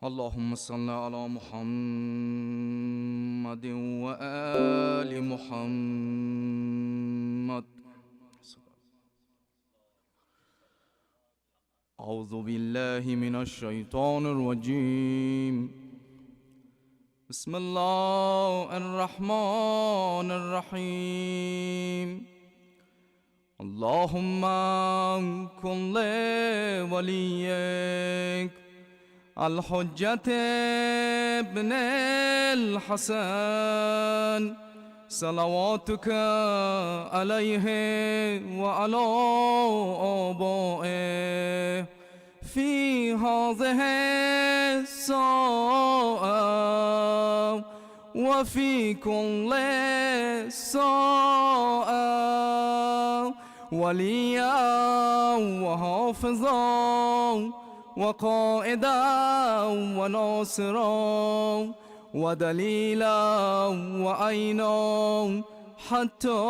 اللهم صل على محمد وآل محمد. أعوذ بالله من الشيطان الرجيم. بسم الله الرحمن الرحيم. اللهم كن لوليك الحجة ابن الحسن صلواتك عليه وعلى آبائه في هذه الساعة وفي كل ساعة وليا وحافظا وقائدا وناصرا ودليلا وعينا حتى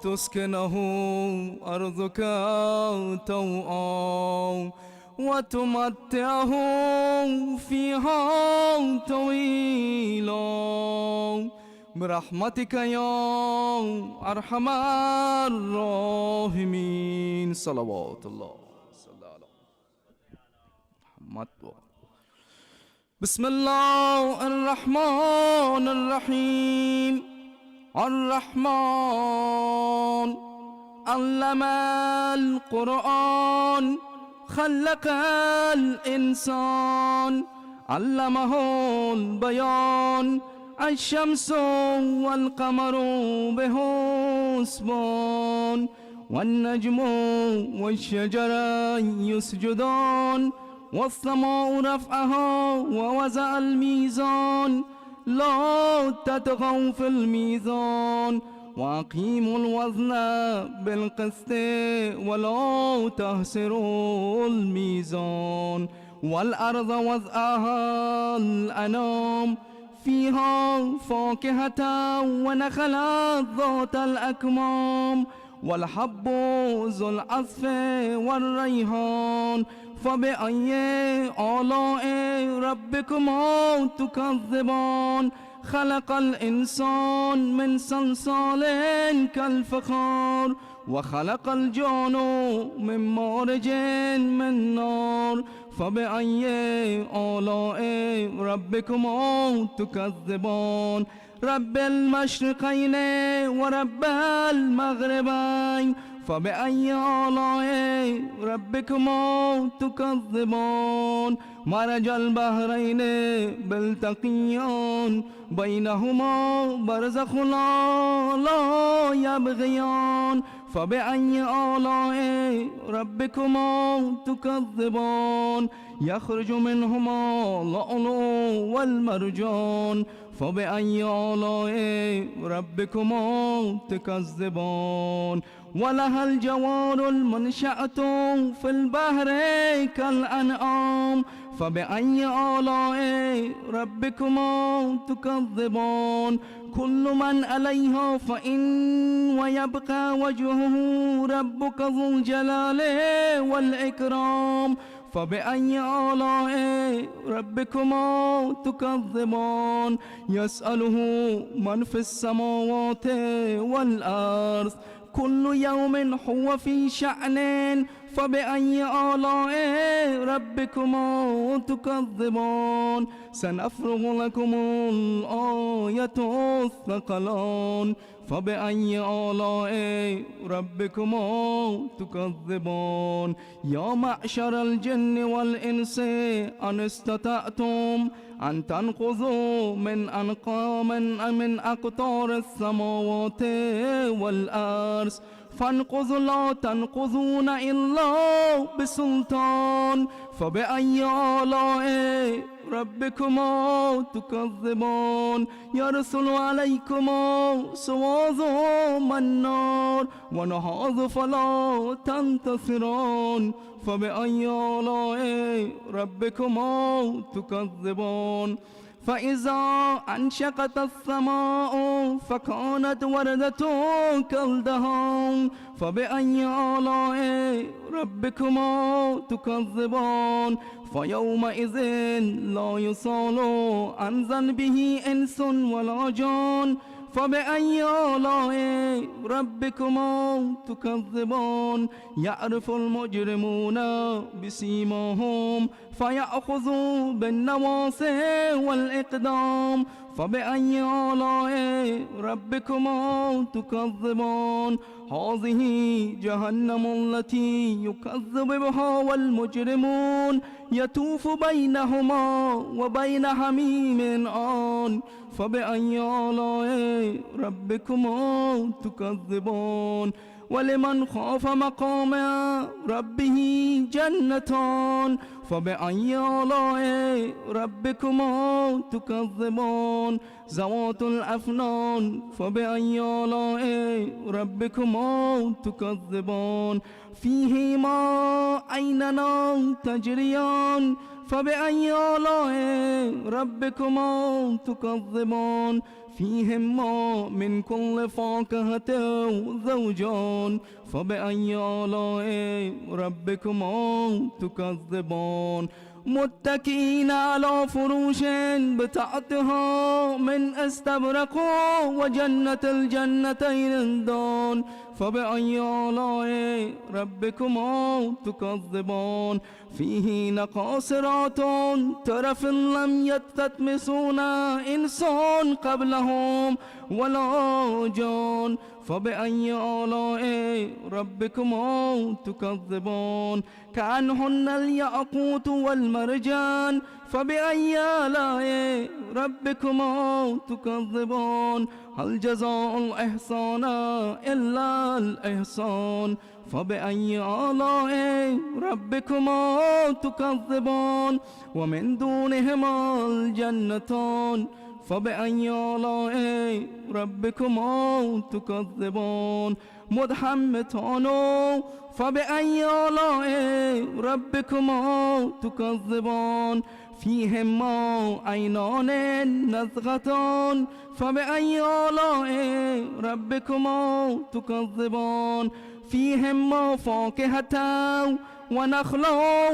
تسكنه أرضك طوعا وتمتعه فيها طويلا برحمتك يا أرحم الراحمين. صلوات الله بسم الله الرحمن الرحيم. الرحمن علم القرآن خلق الإنسان علمه البيان الشمس والقمر بحسبان والنجم والشجر يسجدان والسماء رفعها ووزع الميزان لا تطغوا في الميزان وأقيموا الوزن بالقسط ولا تخسروا الميزان والأرض وضعها الأنام فيها فاكهة ونخلات ذات الأكمام والحب ذو العصف والريحان فبأي آلاء ربكما تكذبان خلق الإنسان من صلصال كالفخار وخلق الجان من مارج من نار فبأي آلاء ربكما تكذبان رب المشرقين ورب المغربين فبأي آلاء ربكما تكذبان مرج البحرين بالتقيان بينهما برزخ لا يبغيان فبأي آلاء ربكما تكذبان يخرج منهما اللؤلؤ والمرجان فبأي آلاء ربكما تكذبان ولها الجوار المنشأة في البحر كالأنعام فبأي آلاء ربكما تكذبان كل من عليها فإن ويبقى وجهه ربك ذو الجلال والإكرام فبأي آلاء ربكما تكذبان يسأله من في السماوات والأرض كل يوم هو في شأن فبأي آلاء ربكما تكذبان سنفرغ لكم الآية الثقلان فبأي آلاء ربكما تكذبان يا معشر الجن والإنس أن استطعتم أن تنقذوا من أقطار السماوات والأرض فانقذوا لا تنقذون إلا بسلطان فبأي آلاء ربكما تكذبان يرسل عليكما سواظ من نار ونهاض فلا تنتصران فبأي آلاء ربكما تكذبان فإذا انشقت السماء فكانت وردة كالدهان فبأي آلاء ربكما تكذبان فيومئذ لا يسأل عن ذنبه إنس ولا جان فبأي آلاء ربكما تكذبان يعرف المجرمون بسيماهم فيأخذوا بالنواصي والإقدام فبأي آلاء ربكما تكذبان هذه جهنم التي يكذب بها والمجرمون يطوف بينهما وبين حميم آن فبأي آلاء ربكما تكذبان ولمن خاف مقام ربه جنتان فبأي آلاء ربكما تكذبان ذوات الأفنان فبأي آلاء ربكما تكذبان فيهما عينان تجريان فبأي آلاء ربكما تكذبان فيهما من كل فاكهة زوجان فبأي آلاء ربكما تكذبان متكئين على فروش بتعتها من استبرق وجنة الجنتين دان فبأي آلاء ربكما تكذبان فيه قاصرات طرف لم يتطمسون إنسان قبلهم ولا جان فبأي آلاء ربكما تكذبان كأنهن الياقوت والمرجان فبأي آلاء ربكما تكذبان هل جزاء الإحسان إلا الإحسان فبأي آلاء ربكما تكذبان ومن دونهما الجنتان فبأي آلاء ربكما تكذبان مدحمتان فبأي آلاء ربكما تكذبان فيهما عينان نزغتان فبأي آلاء ربكما تكذبان فيهما فاكهة ونخل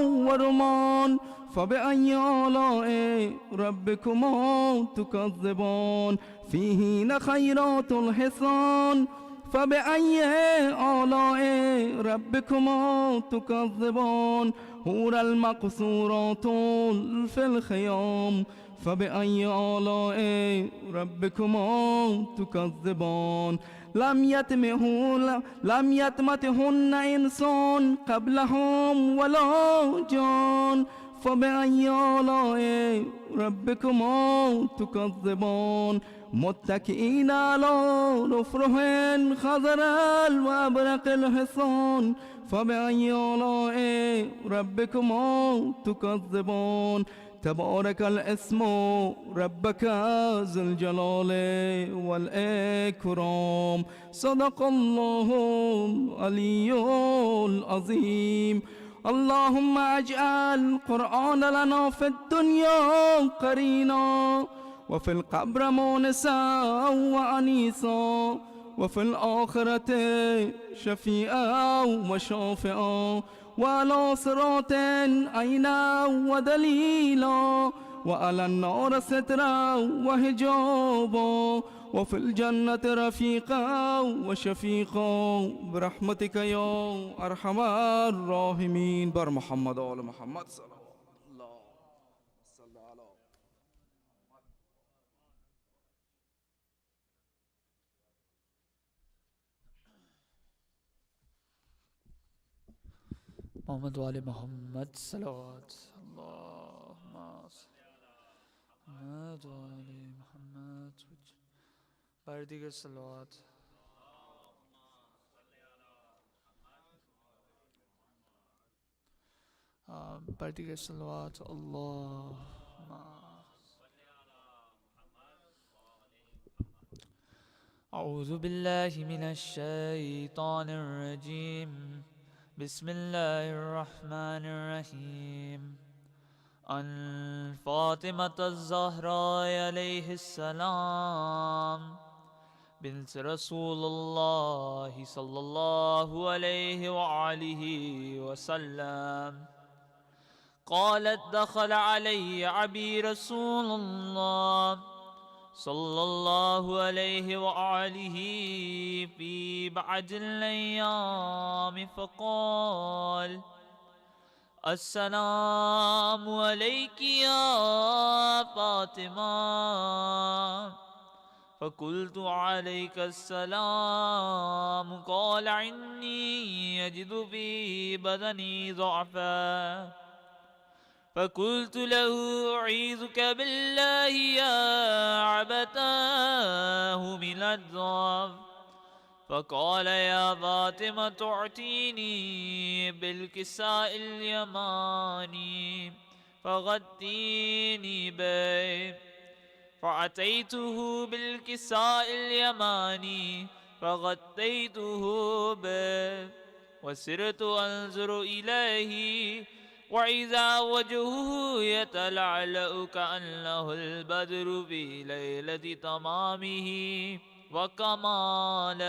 ورمان فبأي آلاء ربكما تكذبان فيهن خيرات الحصان فبأي آلاء ربكما تكذبان حور المقصورات في الخيام فبأي آلاء ربكما تكذبان لم يتمتهن إنسان قبلهم ولا جان فبأي آلاء ربكما تكذبان متكئين على رفرف خضر وأبرق الحصان فبأي آلاء ربكما تكذبان تبارك الاسم ربك ذو الجلال والإكرام صدق الله العلي العظيم اللهم اجعل القرآن لنا في الدنيا قرينا وفي القبر مونسا وأنيسا وفي الآخرة شفيعا وشافعا وعلى صراط عينا ودليلا وعلى النار سترا وحجابا وفي الجنة رفيقا وشفيقا برحمتك يا أرحم الراحمين بر محمد وآل محمد صلى الله عليه محمد وآل محمد صلوات اللهم محمد وآل محمد بردیگر صلوات بردیگر صلوات اللهم أعوذ بالله من الشيطان الرجيم بسم الله الرحمن الرحيم عن فاطمة الزهراء عليه السلام بنت رسول الله صلى الله عليه وآله وسلم قالت دخل علي أبي رسول الله صلى الله عليه وآله في بعض الأيام فقال السلام عليك يا فاطمة فقلت عليك السلام قال إني أجد في بدني ضعفا فقلت له أعيذك بالله يا عبتاه من الضعف فقال يا فاطمة تعطيني بالكساء اليماني فغطيني به فأتيته بالكساء اليماني فغطيته به وسرت أنظر إليه وإذا وجهه يتلعلأ كأنه البدر في ليلة تمامه وكماله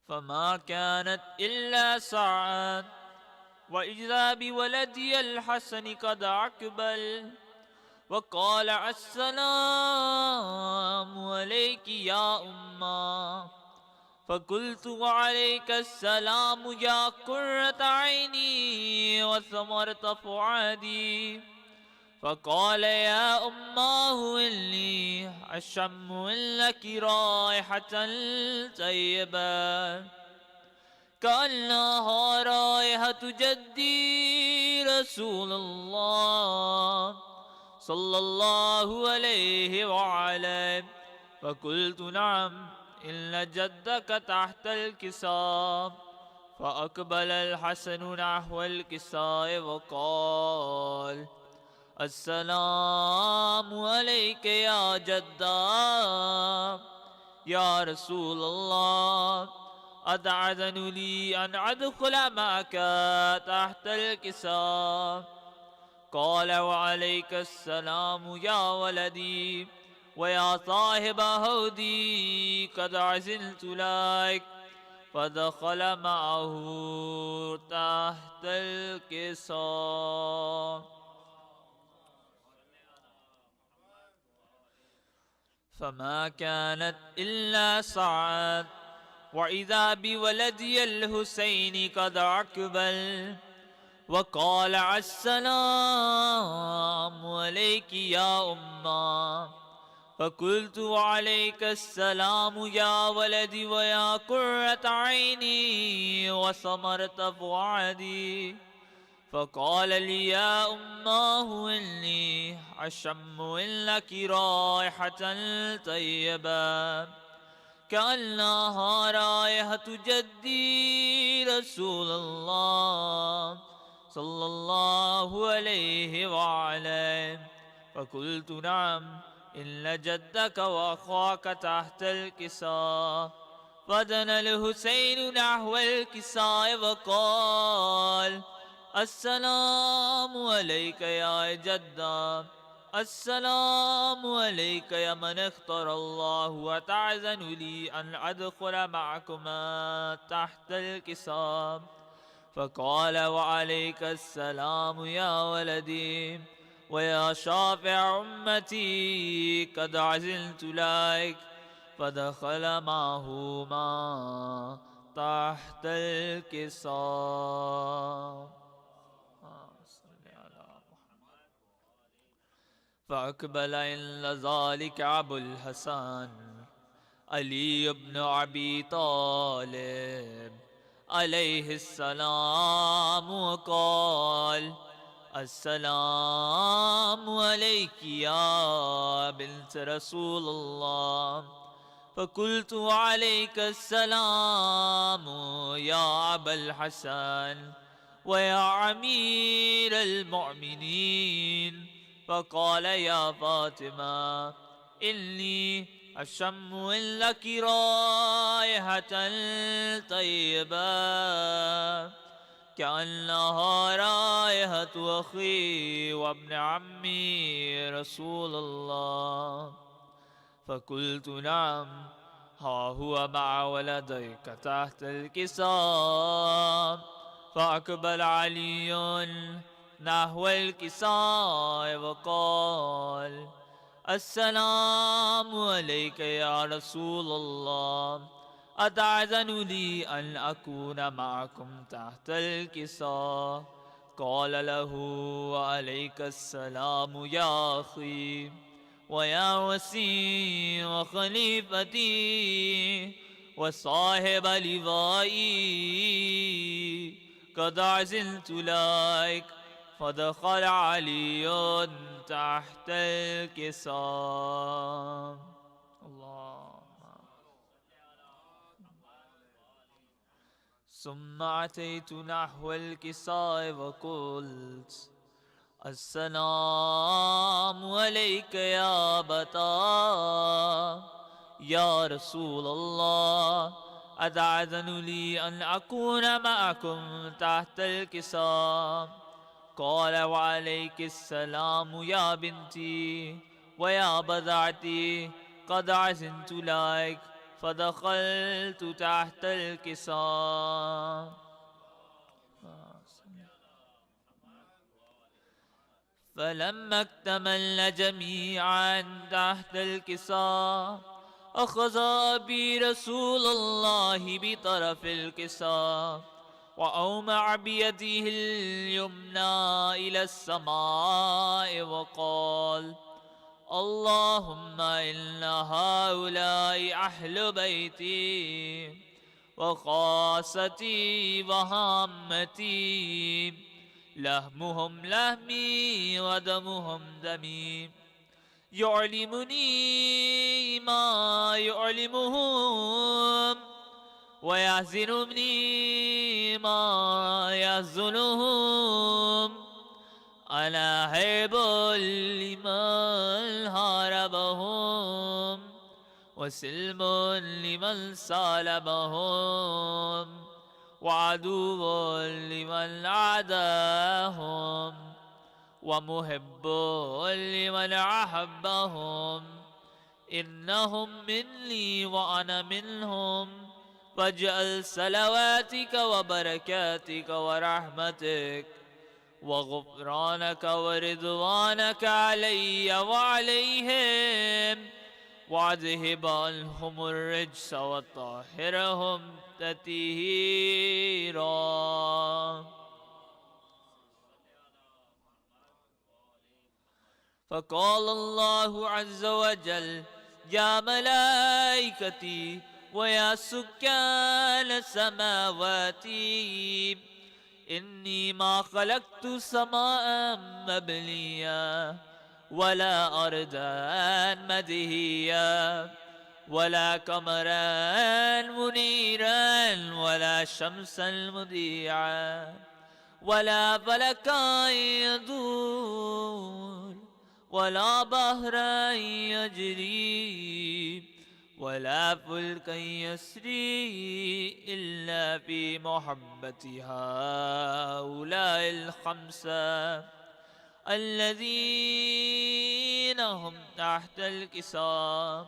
فما كانت إلا ساعات وإذا بولدي الحسن قد أقبل وقال السلام عليك يا أمه فقلت وعليك السلام يا قرة عيني وثمرة فؤادي فقال يا أماه إني أشم لك رائحة طيبة كأنها رائحة جدي رسول الله صلى الله عليه وعلى فقلت نعم إن جدك تحت الكساء فأقبل الحسن نحو الكساء وقال السلام عليك يا جدا يا رسول الله أتأذن لي أن أدخل معك تحت الكساء قال وعليك السلام يا ولدي ويا صاحب هودي قد عزلت لك فدخل معه تحت الكساء فما كانت إلا ساعات وإذا بولدي الحسين قد أقبل وقال السلام عليك يا أمه فقلت وعليك السلام يا ولدي ويا قرة عيني وثمرة فؤادي فقال لي يا أماه إني أشم لك رائحة طيبة كأنها رائحة جدي رسول الله صلى الله عليه وعلى فقلت نعم إن جدك وأخاك تحت الكساء فدنا الحسين نحو الكساء وقال السلام عليك يا جدا السلام عليك يا من اختار الله وتعزن لي أن أدخل معكما تحت الكساء فقال وعليك السلام يا ولدي ويا شافع أمتي قد عزلت لك فدخل معهما تحت الكساء فأقبل عند ذلك أبو الحسن علي بن أبي طالب عليه السلام وقال السلام عليك يا بنت رسول الله فقلت وعليك السلام يا أبا الحسن ويا أمير المؤمنين فقال يا فاطمة إني أشم لك رائحة طيبة كأنها رائحة أخي وابن عمي رسول الله. فقلت نعم، ها هو مع ولديك تحت الكساء. فأقبل علي نحو الكساء وقال: السلام عليك يا رسول الله، أتأذن لي أن أكون معكم تحت الكساء؟ قال له: وعليك السلام يا أخي ويا وسيم وخليفتي وصاحب لوائي، قد عزلت لك. فدخل علي تحت الكساء. الله. ثم أتيت نحو الكساء وقلت: السلام عليك يا أبتا يا رسول الله، أتأذن لي أن أكون معكم تحت الكساء؟ قال: وعليك السلام يا بنتي ويا بضعتي، قد عزمت لك. فدخلت تحت الكساء. فلما اكتملن جميعا تحت الكساء، أخذ بي رسول الله بطرف الكساء وأومع بيده اليمنى إلى السماء وقال: اللهم إن هؤلاء أهل بيتي وخاصتي وهامتي، لحمهم لحمي ودمهم دمي، يعلمني ما يعلمهم ويحزنني ما يحزنهم. أنا هرب لمن هاربهم وسلم لمن سالمهم وعدو لمن عاداهم ومحب لمن أحبهم. إنهم مني وأنا منهم، فاجعل صلواتك وبركاتك ورحمتك وغفرانك ورضوانك علي وعليهم، واذهب عنهم الرجس وطهرهم تطهيرا. فقال الله عز وجل: يا ملائكتي ويا سكان سماواتي، إني ما خلقت سماء مبنيا ولا أرضا مدهيا ولا قمرا منيرا ولا شمسا مضيعا ولا فلكا يدور ولا بحرا يجري ولا فلكا يسري إلا في محبة هؤلاء الخمسة الذين هم تحت الكساء.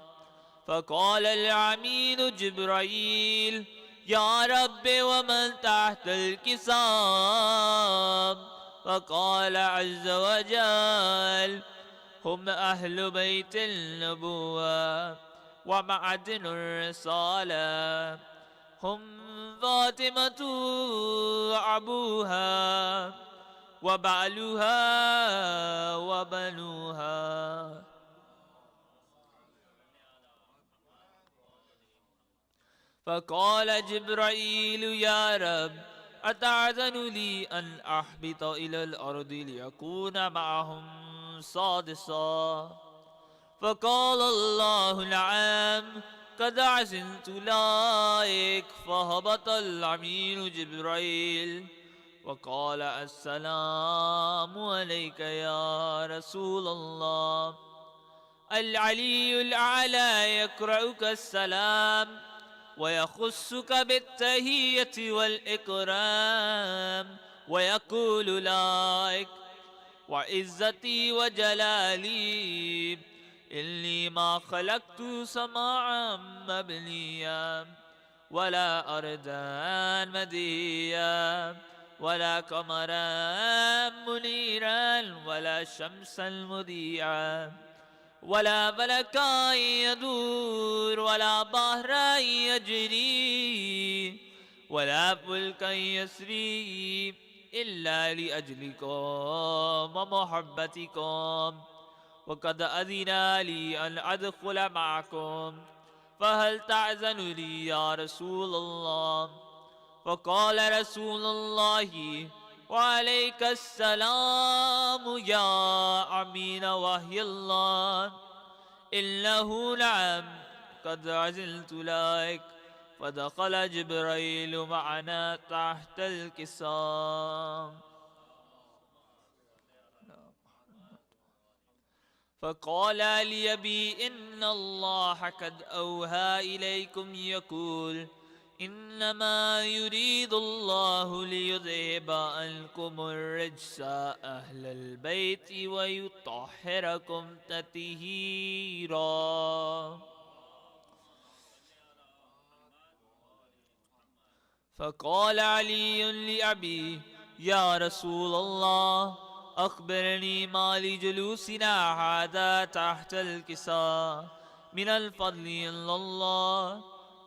فقال العميد جبرائيل: يا رب ومن تحت الكساء؟ فقال عز وجل: هم أهل بيت النبوة ومعدن الرسالة، هم فاطمة أبوها وبعلها وبنوها. فقال جبرائيل: يا رب، أتأذن لي أن أحبط إلى الأرض ليكون معهم سادسا؟ فقال الله: نعم، قد عزمت لك. فهبط الأمين جبرائيل وقال: السلام عليك يا رسول الله، العلي الأعلى يقرأك السلام ويخصك بالتهية والإكرام ويقول لك وعزتي وجلالي إني ما خلقت سماعا مبنيا ولا أرضا مديا ولا قمرا منيرا ولا شمسا مضيعا ولا ملكا يدور ولا بحرا يجري ولا فلكا يسري إلا لأجلكم ومحبتكم وقد أذن لي أن أدخل معكم فهل تعزن لي يا رسول الله؟ فقال رسول الله وعليك السلام يا أمين وحي الله إنه نعم قد عزلت لك فدخل جبريل معنا تحت الكسام فقال لأبي إن الله قد أوحى إليكم يقول إنما يريد الله ليذهب عنكم الرجس أهل البيت ويطهركم تطهيرا فقال علي لأبي يا رسول الله أخبرني ما لجلوسنا هذا تحت الكساء من الفضل إلا الله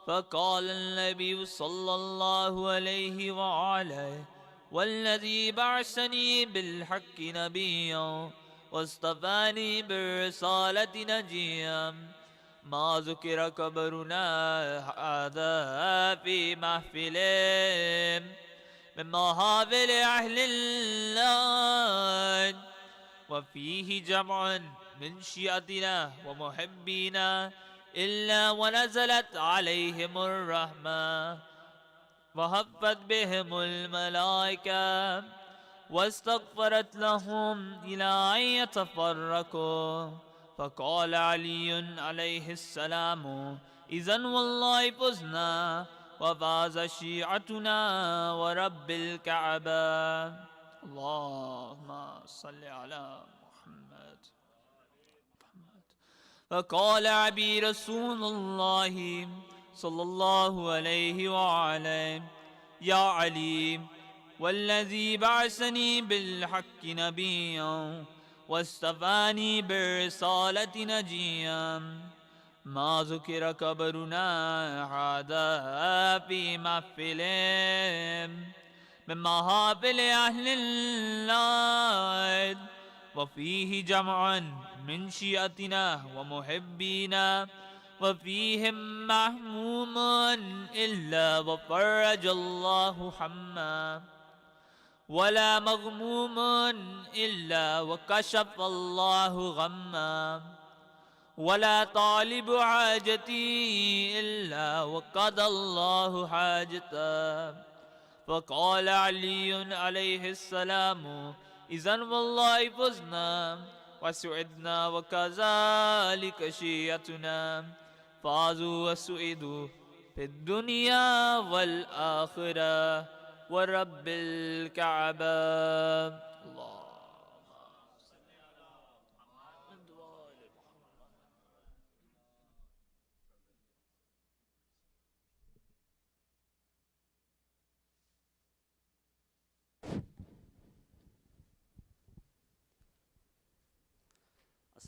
فقال النبي صلى الله عليه وآله والذي بعثني بالحق نبيا واصطفاني بالرسالة نجيا ما ذكر قبرنا هذا في محفل من محافل أهل الله وفيه جمع من شيعتنا ومحبينا إلا ونزلت عليهم الرحمة وهفت بهم الملائكة واستغفرت لهم إلى أن يتفرقوا فقال علي عليه السلام إذن والله فزنا وفاز شيعتنا ورب الكعبة اللهم صل على محمد فقال أبي رسول الله صلى الله عليه وآله يا علي والذي بعثني بالحق نبيا واصطفاني بالرسالة نجيا ما ذكر قبرنا هذا في محفل من محافل أهل الله وفيه جمع من شيعتنا ومحبينا وفيهم محموم إلا وفرج الله حما ولا مغموم إلا وكشف الله غما ولا طالب حاجتي إلا وقضى الله حاجته فقال علي عليه السلام إذن والله فزنا وسعدنا وكذلك شيعتنا فازوا وسعدوا في الدنيا والآخرة ورب الكعبة الله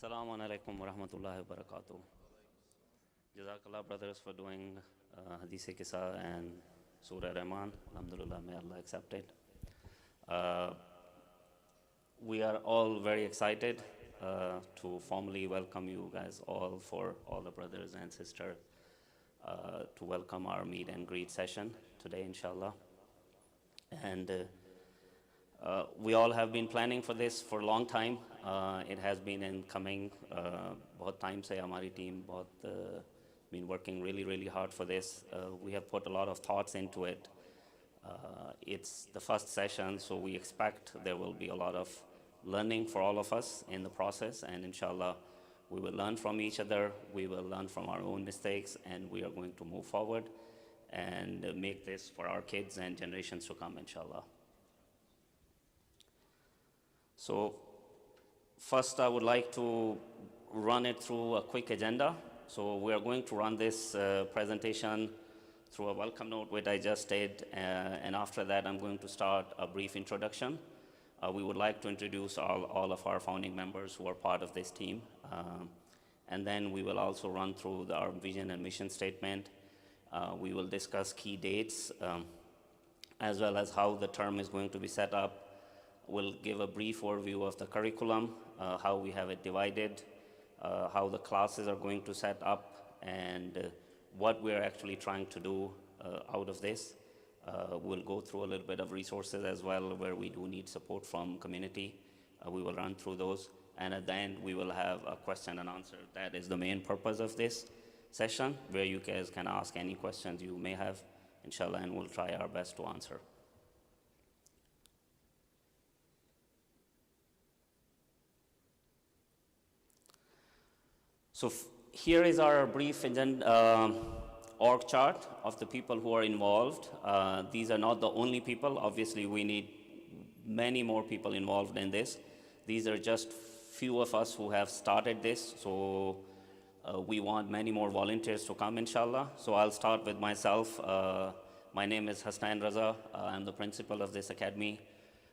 Assalamu alaikum wa rahmatullahi wa barakatuh. Jazakallah brothers for doing Hadith Kisa and Surah Rahman. Alhamdulillah, may Allah accept it. We are all very excited to formally welcome you guys all, for all the brothers and sisters, to welcome our meet and greet session today, inshallah. And we all have been planning for this for a long time. It has been in coming. बहुत time से हमारी team been working really hard for this. We have put a lot of thoughts into it. It's the first session, so we expect there will be a lot of learning for all of us in the process, and inshallah We will learn from each other, we will learn from our own mistakes, and we are going to move forward and make this for our kids and generations to come, inshallah. So first, I would like to run it through a quick agenda. So we are going to run this presentation through a welcome note, which I just did, and after that, I'm going to start a brief introduction. We would like to introduce all of our founding members who are part of this team. And then we will also run through our vision and mission statement. We will discuss key dates, as well as how the term is going to be set up. We'll give a brief overview of the curriculum, how we have it divided, how the classes are going to set up, and what we're actually trying to do out of this. We'll go through a little bit of resources as well, where we do need support from community. We will run through those. And at the end, we will have a question and answer. That is the main purpose of this session, where you guys can ask any questions you may have, inshallah, and we'll try our best to answer. So here is our brief org chart of the people who are involved. These are not the only people. Obviously, we need many more people involved in this. These are just few of us who have started this, so we want many more volunteers to come, inshallah. So I'll start with myself. My name is Hasnain Raza. I'm the principal of this academy.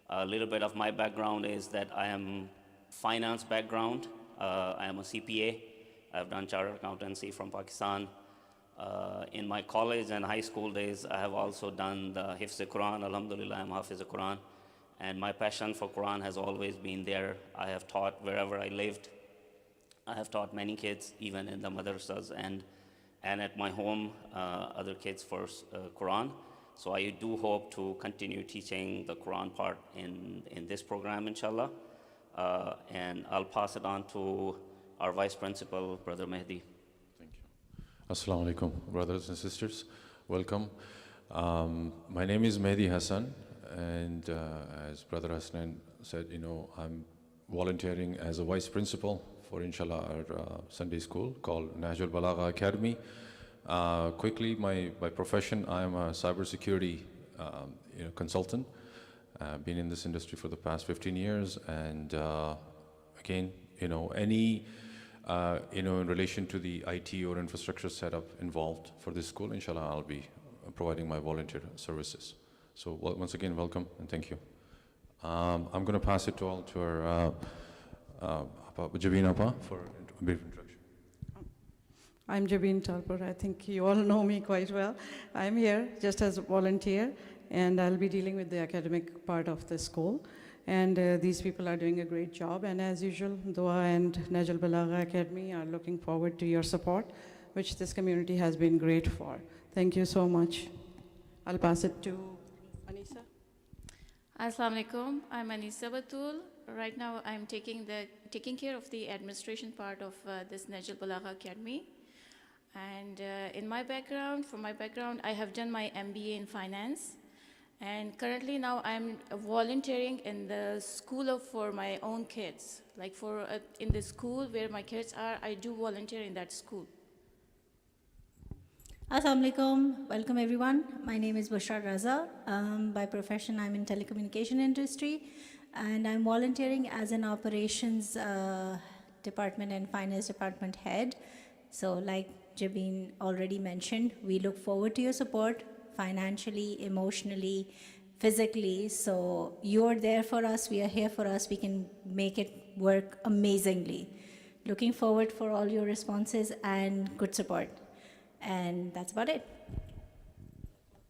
A little bit of my background is that I am finance background. I am a CPA. I've done chartered accountancy from Pakistan. In my college and high school days, I have also done the Hifz-e-Quran. Alhamdulillah, I'm Hafiz-e-Quran. And my passion for Quran has always been there. I have taught wherever I lived. I have taught many kids, even in the madrasas and at my home, other kids for Quran. So I do hope to continue teaching the Quran part in this program, inshallah. And I'll pass it on to our Vice Principal, Brother Mehdi. Thank you. Assalamu alaikum, brothers and sisters. Welcome. My name is Mehdi Hassan, and as Brother Hassan said, I'm volunteering as a Vice Principal for, inshallah, our Sunday school called NahjulBalagha Academy. Quickly, my profession, I am a cybersecurity consultant. I've been in this industry for the past 15 years, and again, any in relation to the IT or infrastructure setup involved for this school, inshallah, I'll be providing my volunteer services. So once again, welcome and thank you. I'm going to pass it to our Jabeen Appa for a brief introduction. I'm Jabeen Talpur. I think you all know me quite well. I'm here just as a volunteer, and I'll be dealing with the academic part of the school. And these people are doing a great job. And as usual, Dua and NahjulBalagha Academy are looking forward to your support, which this community has been great for. Thank you so much. I'll pass it to Anisa. Assalamu alaikum. I'm Anisa Batul. Right now, I'm taking care of the administration part of this NahjulBalagha Academy. And from my background, I have done my MBA in finance. And currently now I'm volunteering in the school for my own kids. Like in the school where my kids are, I do volunteer in that school. Assalamu alaikum. Welcome everyone. My name is Bushra Raza. By profession, I'm in telecommunication industry, and I'm volunteering as an operations department and finance department head. So like Jabeen already mentioned, we look forward to your support financially, emotionally, physically. So you're there for us, we are here for us, we can make it work amazingly. Looking forward for all your responses and good support. And that's about it.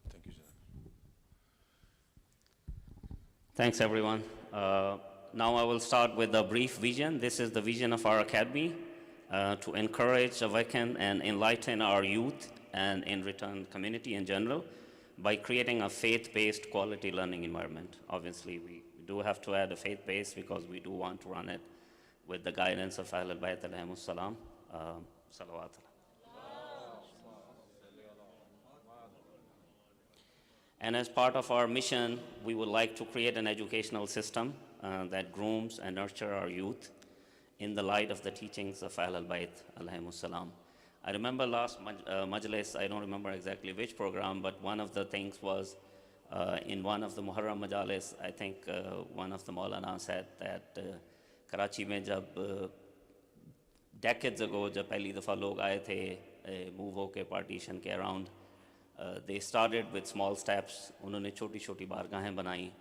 Thank you, sir. Thanks, everyone. Now I will start with a brief vision. This is the vision of our academy, to encourage, awaken, and enlighten our youth and in return community in general by creating a faith-based quality learning environment. Obviously, we do have to add a faith-based because we do want to run it with the guidance of Ahl al-Bayt alayhimus salam. Salawat. And as part of our mission, we would like to create an educational system that grooms and nurture our youth in the light of the teachings of Ahl al-Bayt alayhimus salam. I remember last Majlis, I don't remember exactly which program, but one of the things was in one of the Muharram Majalis, I think one of the Maulana said that Karachi mein jab decades ago, jab pehli dafa log aaye the move hoke partition ke around, they started with small steps. उन्होंने छोटी छोटी बारगाहें बनाई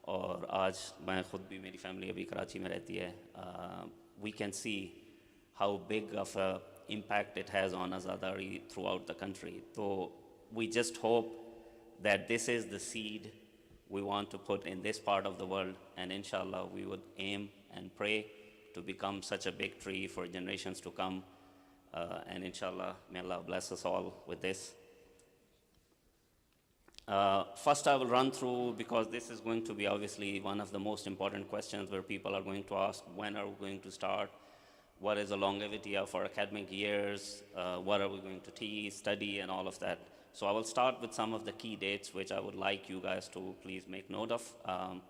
और आज मैं खुद भी मेरी फैमिली अभी कराची में रहती है. We can see how big of a impact it has on Azadari throughout the country. So we just hope that this is the seed we want to put in this part of the world, and inshallah we would aim and pray to become such a big tree for generations to come, and inshallah may Allah bless us all with this. First I will run through, because this is going to be obviously one of the most important questions where people are going to ask, when are we going to start? What is the longevity of our academic years? What are we going to teach, study, and all of that? So I will start with some of the key dates which I would like you guys to please make note of.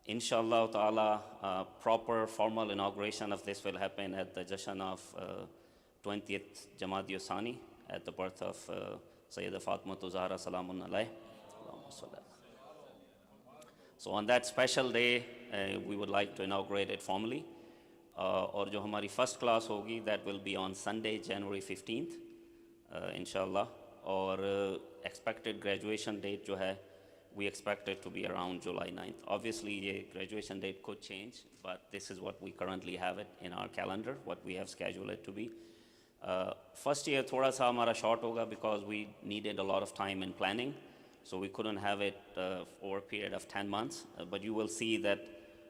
Inshallah ta'ala, proper formal inauguration of this will happen at the Jashan of 20th Jamadi Usani, at the birth of Sayyida Fatimatu Zahra Salamun alayh. So on that special day, we would like to inaugurate it formally. और जो हमारी first class होगी, that will be on Sunday, January 15th, inshallah. और expected graduation date जो है, we expect it to be around July 9th. Obviously, ये graduation date could change, but this is what we currently have it in our calendar, what we have scheduled it to be. First year थोड़ा सा हमारा short होगा because we needed a lot of time in planning, so we couldn't have it over a period of 10 months. But you will see that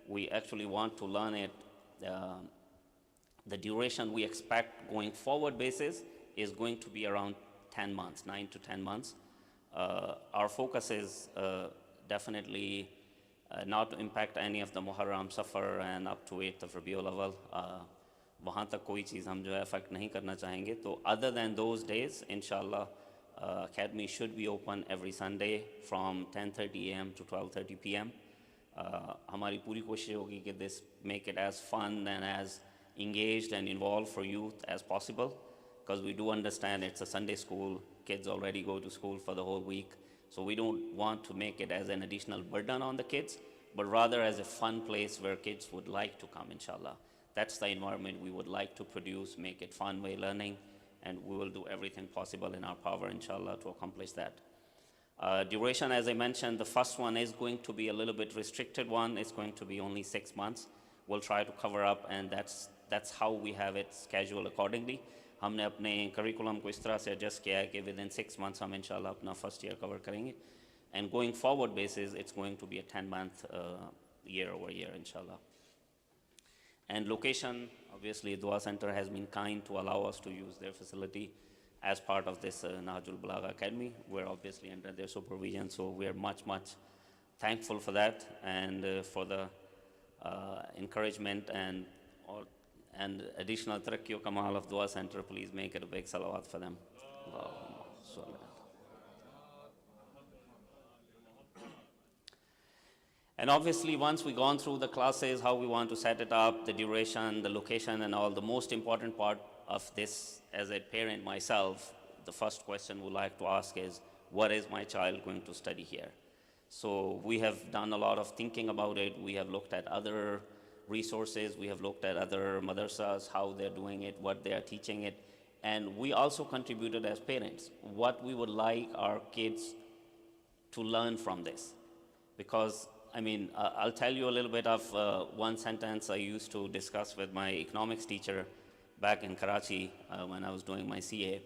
we actually want to learn it. The duration we expect going forward basis is going to be around 10 months, 9 to 10 months. Our focus is definitely not to impact any of the Muharram, Safar, and up to 8th of Rabiul Awwal. वहाँ तक कोई चीज़ हम जो है affect नहीं करना चाहेंगे. तो other than those days, inshallah, Academy should be open every Sunday from 10:30 a.m. to 12:30 p.m. हमारी पूरी कोशिश होगी कि this make it as fun and as engaged and involved for youth as possible, because we do understand it's a Sunday school, kids already go to school for the whole week, so we don't want to make it as an additional burden on the kids, but rather as a fun place where kids would like to come, inshallah. That's the environment we would like to produce, make it fun way learning, and we will do everything possible in our power, inshallah, to accomplish that. Duration, as I mentioned, the first one is going to be a little bit restricted one. It's going to be only 6 months. We'll try to cover up, and that's how we have it scheduled accordingly. हमने अपने curriculum को इस तरह से adjust किया है कि within 6 months हम इंशाल्लाह अपना first year cover करेंगे. And going forward basis, it's going to be a 10-month year over year, inshallah. And location, obviously, Dua Center has been kind to allow us to use their facility as part of this NahjulBalagha Academy. We're obviously under their supervision, so we're much, much thankful for that, and for the encouragement and additional tarakki kamal of Dua Center. Please make it a big salawat for them. And obviously, once we've gone through the classes, how we want to set it up, the duration, the location, and all, the most important part of this, as a parent myself, the first question we like to ask is, what is my child going to study here? So we have done a lot of thinking about it. We have looked at other resources. We have looked at other madrasas, how they're doing it, what they are teaching it. And we also contributed as parents, what we would like our kids to learn from this. Because I mean, I'll tell you a little bit of one sentence I used to discuss with my economics teacher back in Karachi when I was doing my CA.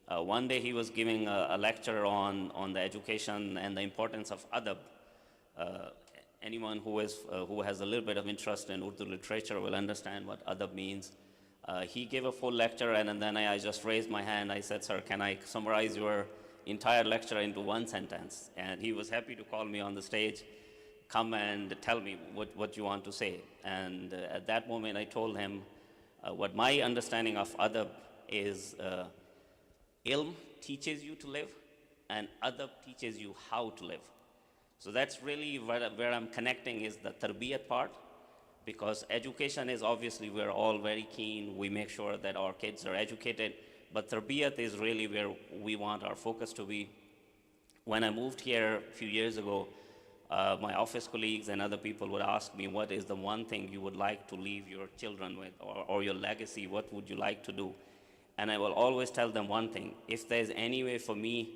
One day he was giving a lecture on the education and the importance of adab. Anyone who has a little bit of interest in Urdu literature will understand what adab means. He gave a full lecture, and then I just raised my hand. I said, "Sir, can I summarize your entire lecture into one sentence?" And he was happy to call me on the stage. Come and tell me what you want to say. And at that moment I told him what my understanding of adab is, ilm teaches you to live and adab teaches you how to live. So that's really where I'm connecting, is the tarbiyat part, because education is obviously, we're all very keen, we make sure that our kids are educated, but tarbiyat is really where we want our focus to be. When I moved here a few years ago, my office colleagues and other people would ask me, what is the one thing you would like to leave your children with, or your legacy, what would you like to do? And I will always tell them one thing: if there's any way for me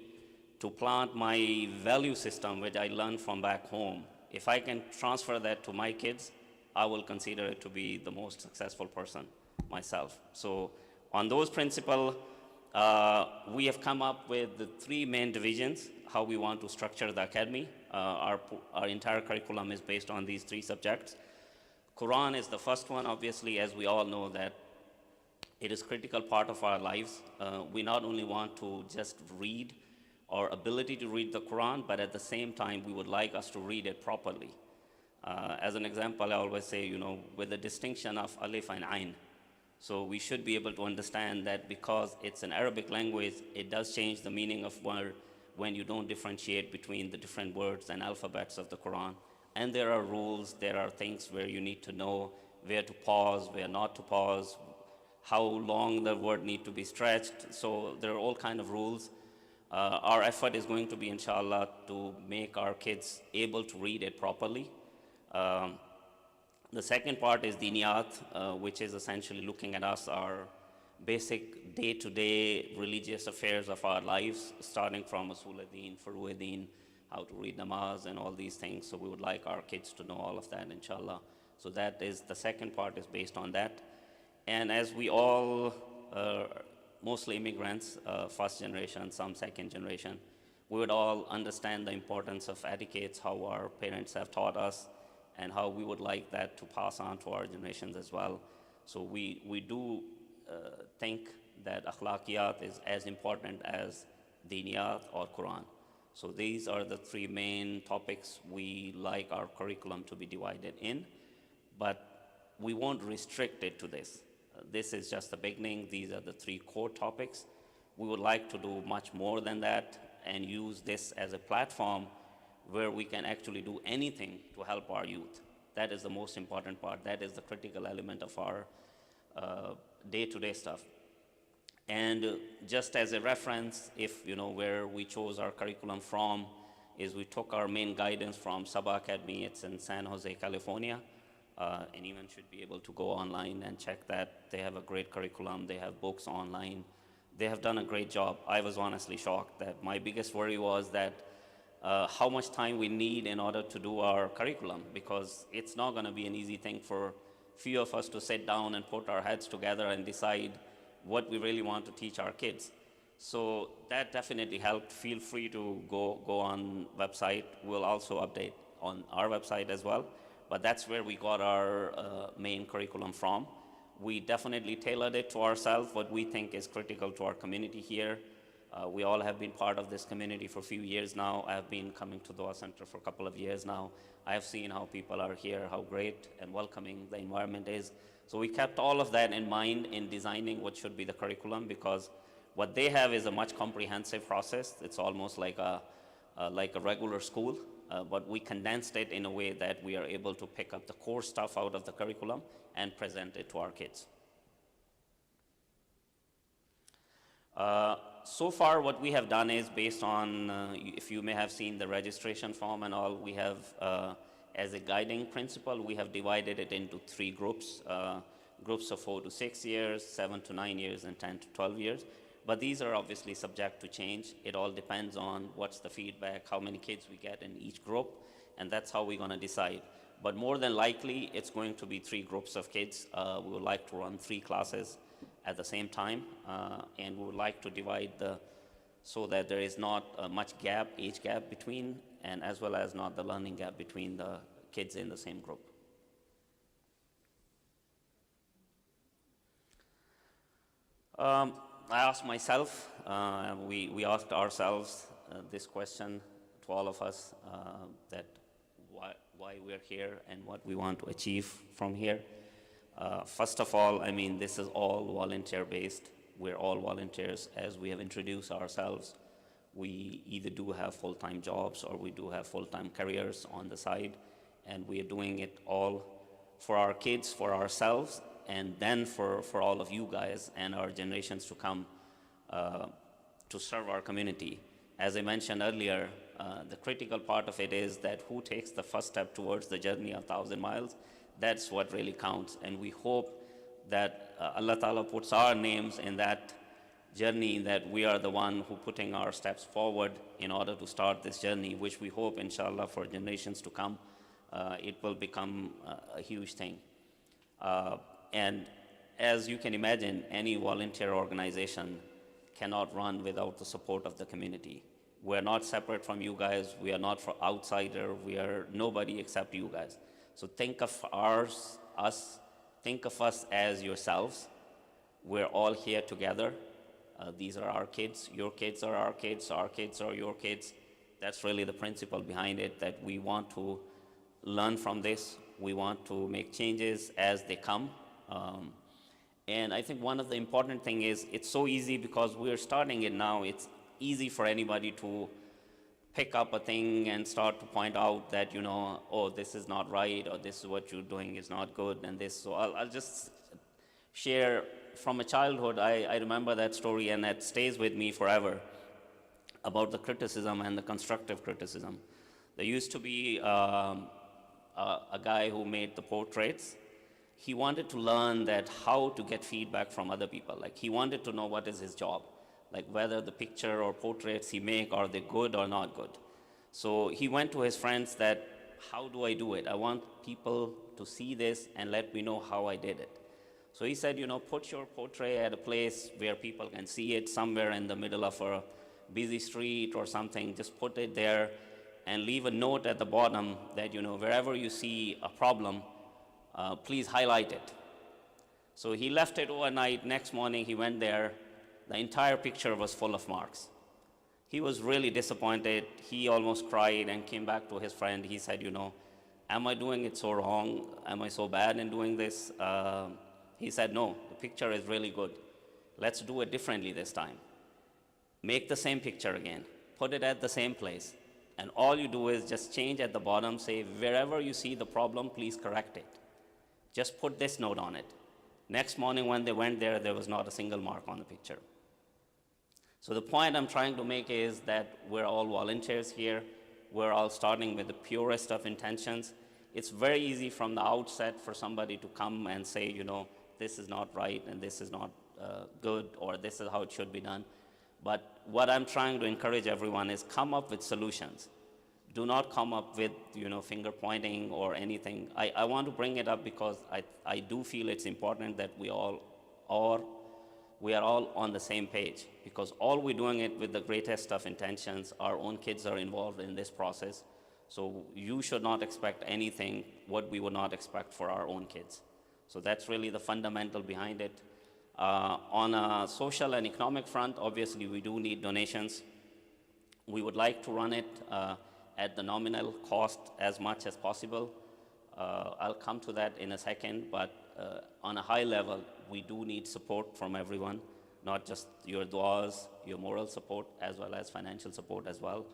to plant my value system, which I learned from back home, if I can transfer that to my kids, I will consider it to be the most successful person myself. So on those principles, we have come up with the 3 main divisions, how we want to structure the academy. Our entire curriculum is based on these 3 subjects. Quran is the first one, obviously, as we all know that it is a critical part of our lives. We not only want to just read, or ability to read the Quran, but at the same time, we would like us to read it properly. As an example, I always say, with the distinction of alif and ain. So we should be able to understand that because it's an Arabic language, it does change the meaning of word when you don't differentiate between the different words and alphabets of the Quran. And there are rules, there are things where you need to know where to pause, where not to pause, how long the word need to be stretched. So there are all kind of rules. Our effort is going to be, inshallah, to make our kids able to read it properly. The second part is diniyat, which is essentially looking at us, our basic day-to-day religious affairs of our lives, starting from usul-ad-din, furu-ad-din, how to read namaz and all these things. So we would like our kids to know all of that, inshallah. So that is, the second part is based on that. And as we all, mostly immigrants, first generation, some second generation, we would all understand the importance of etiquettes, how our parents have taught us, and how we would like that to pass on to our generations as well. So we do think that akhlaqiyat is as important as diniyat or Quran. So these are the 3 main topics we like our curriculum to be divided in, but we won't restrict it to this. This is just the beginning. These are the 3 core topics. We would like to do much more than that and use this as a platform where we can actually do anything to help our youth. That is the most important part. That is the critical element of our day-to-day stuff. And just as a reference, if where we chose our curriculum from, is we took our main guidance from Sabah Academy. It's in San Jose, California. Anyone should be able to go online and check that. They have a great curriculum. They have books online. They have done a great job. I was honestly shocked that my biggest worry was that how much time we need in order to do our curriculum, because it's not going to be an easy thing for few of us to sit down and put our heads together and decide what we really want to teach our kids. So that definitely helped. Feel free to go on website. We'll also update on our website as well. But that's where we got our main curriculum from. We definitely tailored it to ourselves, what we think is critical to our community here. We all have been part of this community for a few years now. I have been coming to Dua Center for a couple of years now. I have seen how people are here, how great and welcoming the environment is. So we kept all of that in mind in designing what should be the curriculum, because what they have is a much comprehensive process. It's almost like a regular school, but we condensed it in a way that we are able to pick up the core stuff out of the curriculum and present it to our kids. So far, what we have done is based on, if you may have seen the registration form and all, we have, as a guiding principle, we have divided it into 3 groups, groups of 4 to 6 years, 7 to 9 years, and 10 to 12 years. But these are obviously subject to change. It all depends on what's the feedback, how many kids we get in each group, and that's how we're going to decide. But more than likely, it's going to be 3 groups of kids. We would like to run 3 classes at the same time, and we would like to divide so that there is not much age gap between, and as well as not the learning gap between the kids in the same group. I asked myself, we asked ourselves this question to all of us, that why we're here and what we want to achieve from here. First of all, I mean, this is all volunteer-based. We're all volunteers. As we have introduced ourselves, we either do have full-time jobs or we do have full-time careers on the side, and we are doing it all for our kids, for ourselves, and then for all of you guys and our generations to come to serve our community. As I mentioned earlier, the critical part of it is that who takes the first step towards the journey of 1,000 miles, that's what really counts. And we hope that Allah Ta'ala puts our names in that journey, that we are the one who putting our steps forward in order to start this journey, which we hope, inshallah, for generations to come, it will become a huge thing. And as you can imagine, any volunteer organization cannot run without the support of the community. We're not separate from you guys. We are not for outsider. We are nobody except you guys. So think of think of us as yourselves. We're all here together. These are our kids. Your kids are our kids. Our kids are your kids. That's really the principle behind it, that we want to learn from this. We want to make changes as they come. And I think one of the important thing is it's so easy because we're starting it now. It's easy for anybody to pick up a thing and start to point out that, you know, oh, this is not right, or this is what you're doing is not good, and this. So I'll just share from a childhood. I remember that story, and that stays with me forever, about the criticism and the constructive criticism. There used to be a guy who made the portraits. He wanted to learn that how to get feedback from other people. Like, he wanted to know what is his job, like whether the picture or portraits he make, are they good or not good. So he went to his friends that, how do I do it? I want people to see this and let me know how I did it. So he said, you know, put your portrait at a place where people can see it, somewhere in the middle of a busy street or something. Just put it there and leave a note at the bottom that, you know, wherever you see a problem, please highlight it. So he left it overnight. Next morning he went there. The entire picture was full of marks. He was really disappointed. He almost cried and came back to his friend. He said, you know, am I doing it so wrong? Am I so bad in doing this? He said, no, the picture is really good. Let's do it differently this time. Make the same picture again. Put it at the same place. And all you do is just change at the bottom, say, wherever you see the problem, please correct it. Just put this note on it. Next morning when they went there, there was not a single mark on the picture. So the point I'm trying to make is that we're all volunteers here. We're all starting with the purest of intentions. It's very easy from the outset for somebody to come and say, you know, this is not right and this is not good, or this is how it should be done. But what I'm trying to encourage everyone is come up with solutions. Do not come up with, you know, finger pointing or anything. I want to bring it up because I do feel it's important that we are all on the same page, because all we're doing it with the greatest of intentions. Our own kids are involved in this process. So you should not expect anything what we would not expect for our own kids. So that's really the fundamental behind it. On a social and economic front, obviously we do need donations. We would like to run it at the nominal cost as much as possible. I'll come to that in a second, but on a high level, we do need support from everyone, not just your du'as, your moral support, as well as financial support as well.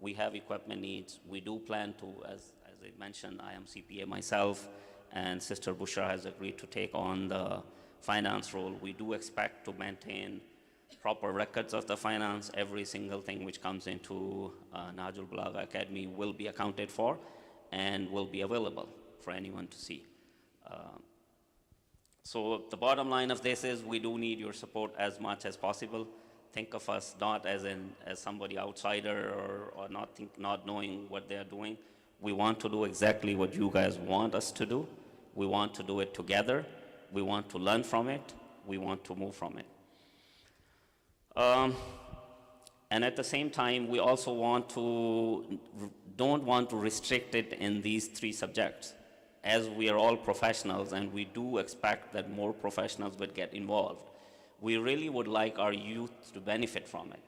We have equipment needs. We do plan to, as I mentioned, I am CPA myself, and Sister Bushra has agreed to take on the finance role. We do expect to maintain proper records of the finance. Every single thing which comes into NahjulBalagha Academy will be accounted for and will be available for anyone to see. So the bottom line of this is we do need your support as much as possible. Think of us not as somebody outsider or not knowing what they're doing. We want to do exactly what you guys want us to do. We want to do it together. We want to learn from it. We want to move from it. And at the same time, we also don't want to restrict it in these three subjects. As we are all professionals, and we do expect that more professionals would get involved, we really would like our youth to benefit from it.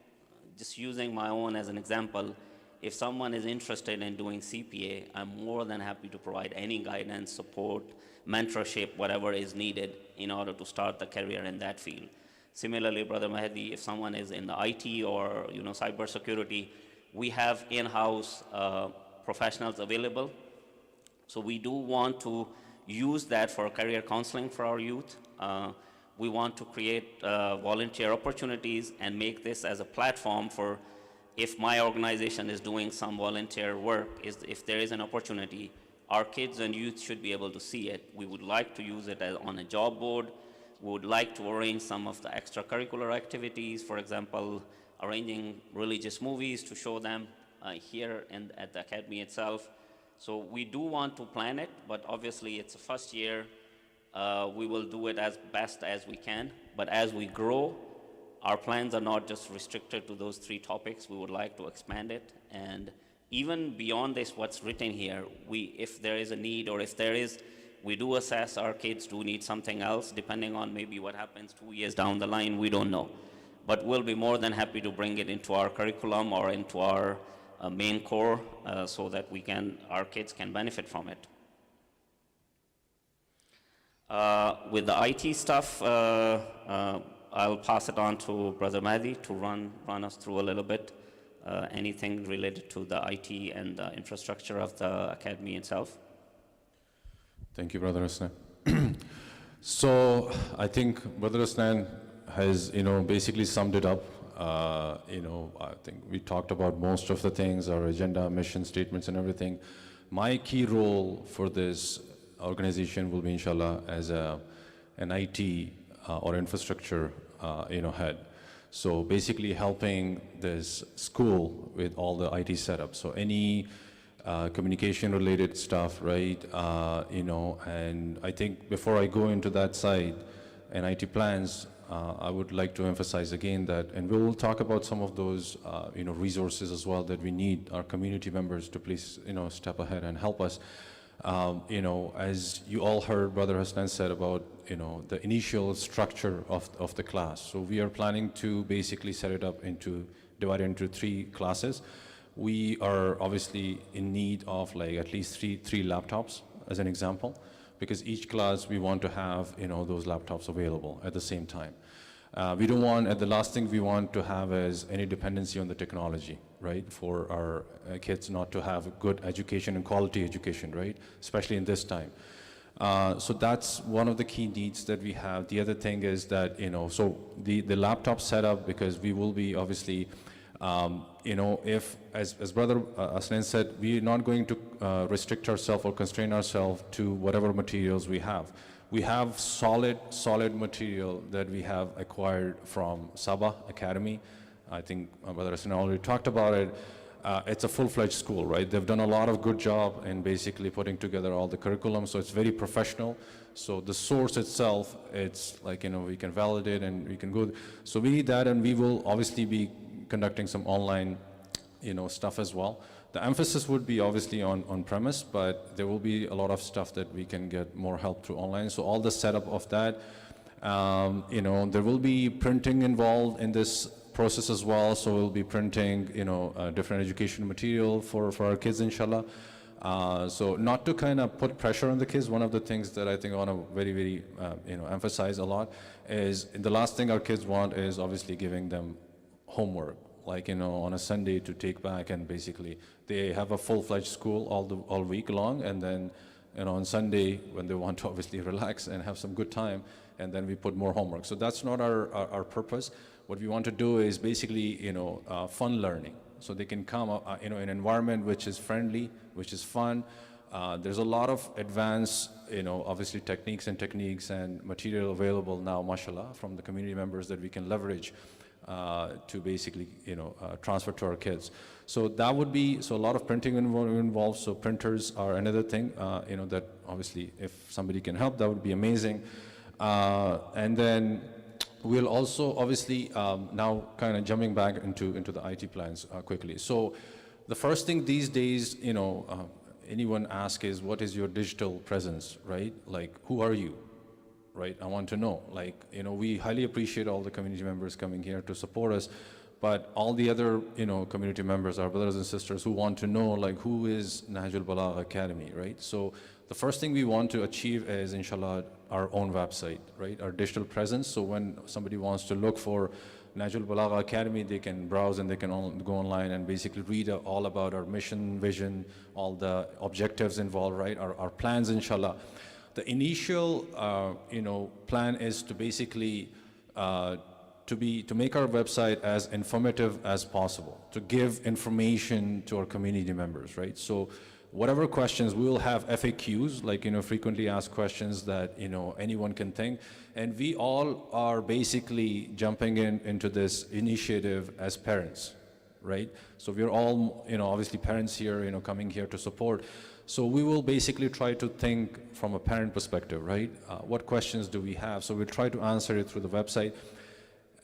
Just using my own as an example, if someone is interested in doing CPA, I'm more than happy to provide any guidance, support, mentorship, whatever is needed in order to start the career in that field. Similarly, Brother Mahdi, if someone is in the IT or cybersecurity, we have in-house professionals available. So we do want to use that for career counseling for our youth. We want to create volunteer opportunities and make this as a platform for, if my organization is doing some volunteer work, if there is an opportunity, our kids and youth should be able to see it. We would like to use it on a job board. We would like to arrange some of the extracurricular activities, for example, arranging religious movies to show them here and at the academy itself. So we do want to plan it, but obviously it's the first year. We will do it as best as we can, but as we grow, our plans are not just restricted to those 3 topics. We would like to expand it, and even beyond this, what's written here, if there is a need, or if there is, we do assess our kids do need something else, depending on maybe what happens 2 years down the line, we don't know. But we'll be more than happy to bring it into our curriculum or into our main core so that our kids can benefit from it. With the IT stuff, I'll pass it on to Brother Mahdi to run us through a little bit, anything related to the IT and the infrastructure of the academy itself. Thank you, Brother Hasnan. So I think Brother Hasnan has, basically summed it up. I think we talked about most of the things, our agenda, mission statements and everything. My key role for this organization will be, inshallah, as an IT or infrastructure, head. So basically helping this school with all the IT setup. So any communication related stuff, right? And I think before I go into that side and IT plans, I would like to emphasize again that, and we will talk about some of those, resources as well that we need our community members to please, step ahead and help us. As you all heard, Brother Hasnan said about, the initial structure of the class. So we are planning to basically set it up divided into 3 classes. We are obviously in need of at least three laptops as an example, because each class we want to have, those laptops available at the same time. We don't want, the last thing we want to have is any dependency on the technology, right? For our kids not to have a good education and quality education, right? Especially in this time. So that's one of the key needs that we have. The other thing is that, so the laptop setup, because we will be obviously, if, as Brother Hasnan said, we're not going to restrict ourselves or constrain ourselves to whatever materials we have. We have solid material that we have acquired from Sabah Academy. I think Brother Hasnan already talked about it. It's a full-fledged school, right? They've done a lot of good job in basically putting together all the curriculum, so it's very professional. So the source itself, it's we can validate and we can go. So we need that, and we will obviously be conducting some online, stuff as well. The emphasis would be obviously on premise, but there will be a lot of stuff that we can get more help through online. So all the setup of that, there will be printing involved in this process as well. So we'll be printing, different education material for our kids, inshallah. So not to kind of put pressure on the kids, one of the things that I think I want to very, very, emphasize a lot is the last thing our kids want is obviously giving them homework, on a Sunday to take back, and basically they have a full-fledged school all week long, and then, on Sunday when they want to obviously relax and have some good time, and then we put more homework. So that's not our purpose. What we want to do is basically, fun learning. So they can come, in an environment which is friendly, which is fun. There's a lot of advanced, obviously techniques and material available now, mashallah, from the community members that we can leverage to basically, transfer to our kids. So that would be, so a lot of printing involved. So printers are another thing, that obviously if somebody can help, that would be amazing. And then we'll also obviously now kind of jumping back into the IT plans quickly. So the first thing these days, anyone asks is, what is your digital presence, right? Who are you? Right, I want to know. We highly appreciate all the community members coming here to support us, but all the other, community members, our brothers and sisters who want to know, who is NahjulBalagha Academy, right? So the first thing we want to achieve is, inshallah, our own website, right? Our digital presence. So when somebody wants to look for NahjulBalagha Academy, they can browse and they can go online and basically read all about our mission, vision, all the objectives involved, right? Our plans, inshallah. the initial, plan is to basically to make our website as informative as possible, to give information to our community members, right? So whatever questions, we will have FAQs, like, frequently asked questions that, anyone can think. And we all are basically jumping into this initiative as parents, right? So we're all, obviously parents here, coming here to support. So we will basically try to think from a parent perspective, right? What questions do we have? So we'll try to answer it through the website.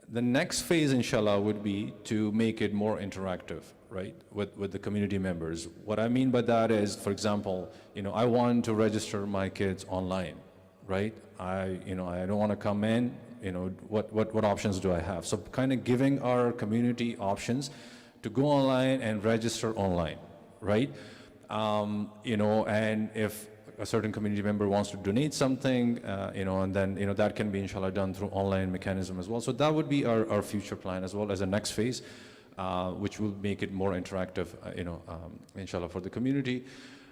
The next phase, inshallah, would be to make it more interactive, right, with the community members. What I mean by that is, for example, I want to register my kids online, right? I don't want to come in, what options do I have? So kind of giving our community options to go online and register online, right? And if a certain community member wants to donate something, and then, that can be, inshallah, done through online mechanism as well. So that would be our future plan as well as a next phase, which will make it more interactive, inshallah, for the community.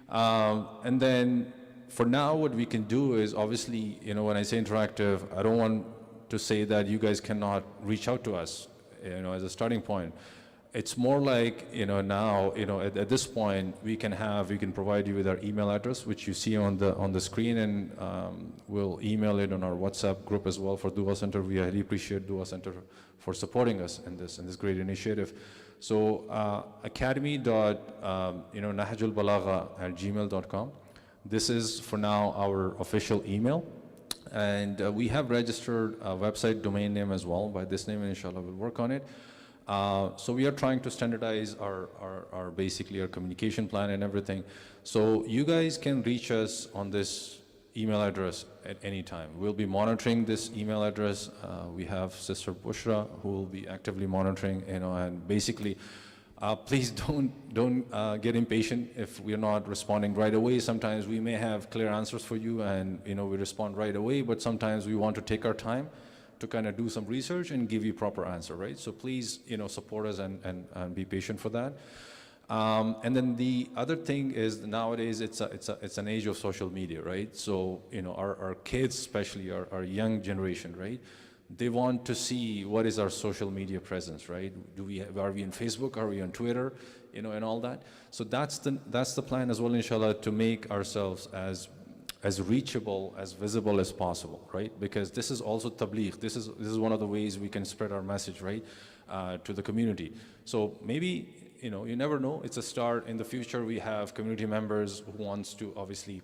And then for now, what we can do is, obviously, when I say interactive, I don't want to say that you guys cannot reach out to us, as a starting point. It's more like, now, at this point, we can provide you with our email address, which you see on the screen, and we'll email it on our WhatsApp group as well for Dua Center. We highly appreciate Dua Center for supporting us in this great initiative. So academy.NahjulBalagha@gmail.com. This is for now our official email, and we have registered a website domain name as well by this name, and inshallah we'll work on it. So we are trying to standardize our basically our communication plan and everything. So you guys can reach us on this email address at any time. We'll be monitoring this email address. We have Sister Bushra who will be actively monitoring, and basically, please don't get impatient if we're not responding right away. Sometimes we may have clear answers for you, and we respond right away, but sometimes we want to take our time to kind of do some research and give you proper answer, right? So please, support us and be patient for that. And then the other thing is, nowadays it's an age of social media, right? So our kids, especially our young generation, right? They want to see what is our social media presence, right? Are we on Facebook? Are we on Twitter? And all that. So that's the plan as well, inshallah, to make ourselves as reachable, as visible as possible, right? Because this is also tabligh. This is one of the ways we can spread our message, right, to the community. So maybe, you never know. It's a start. In the future, we have community members who wants to obviously,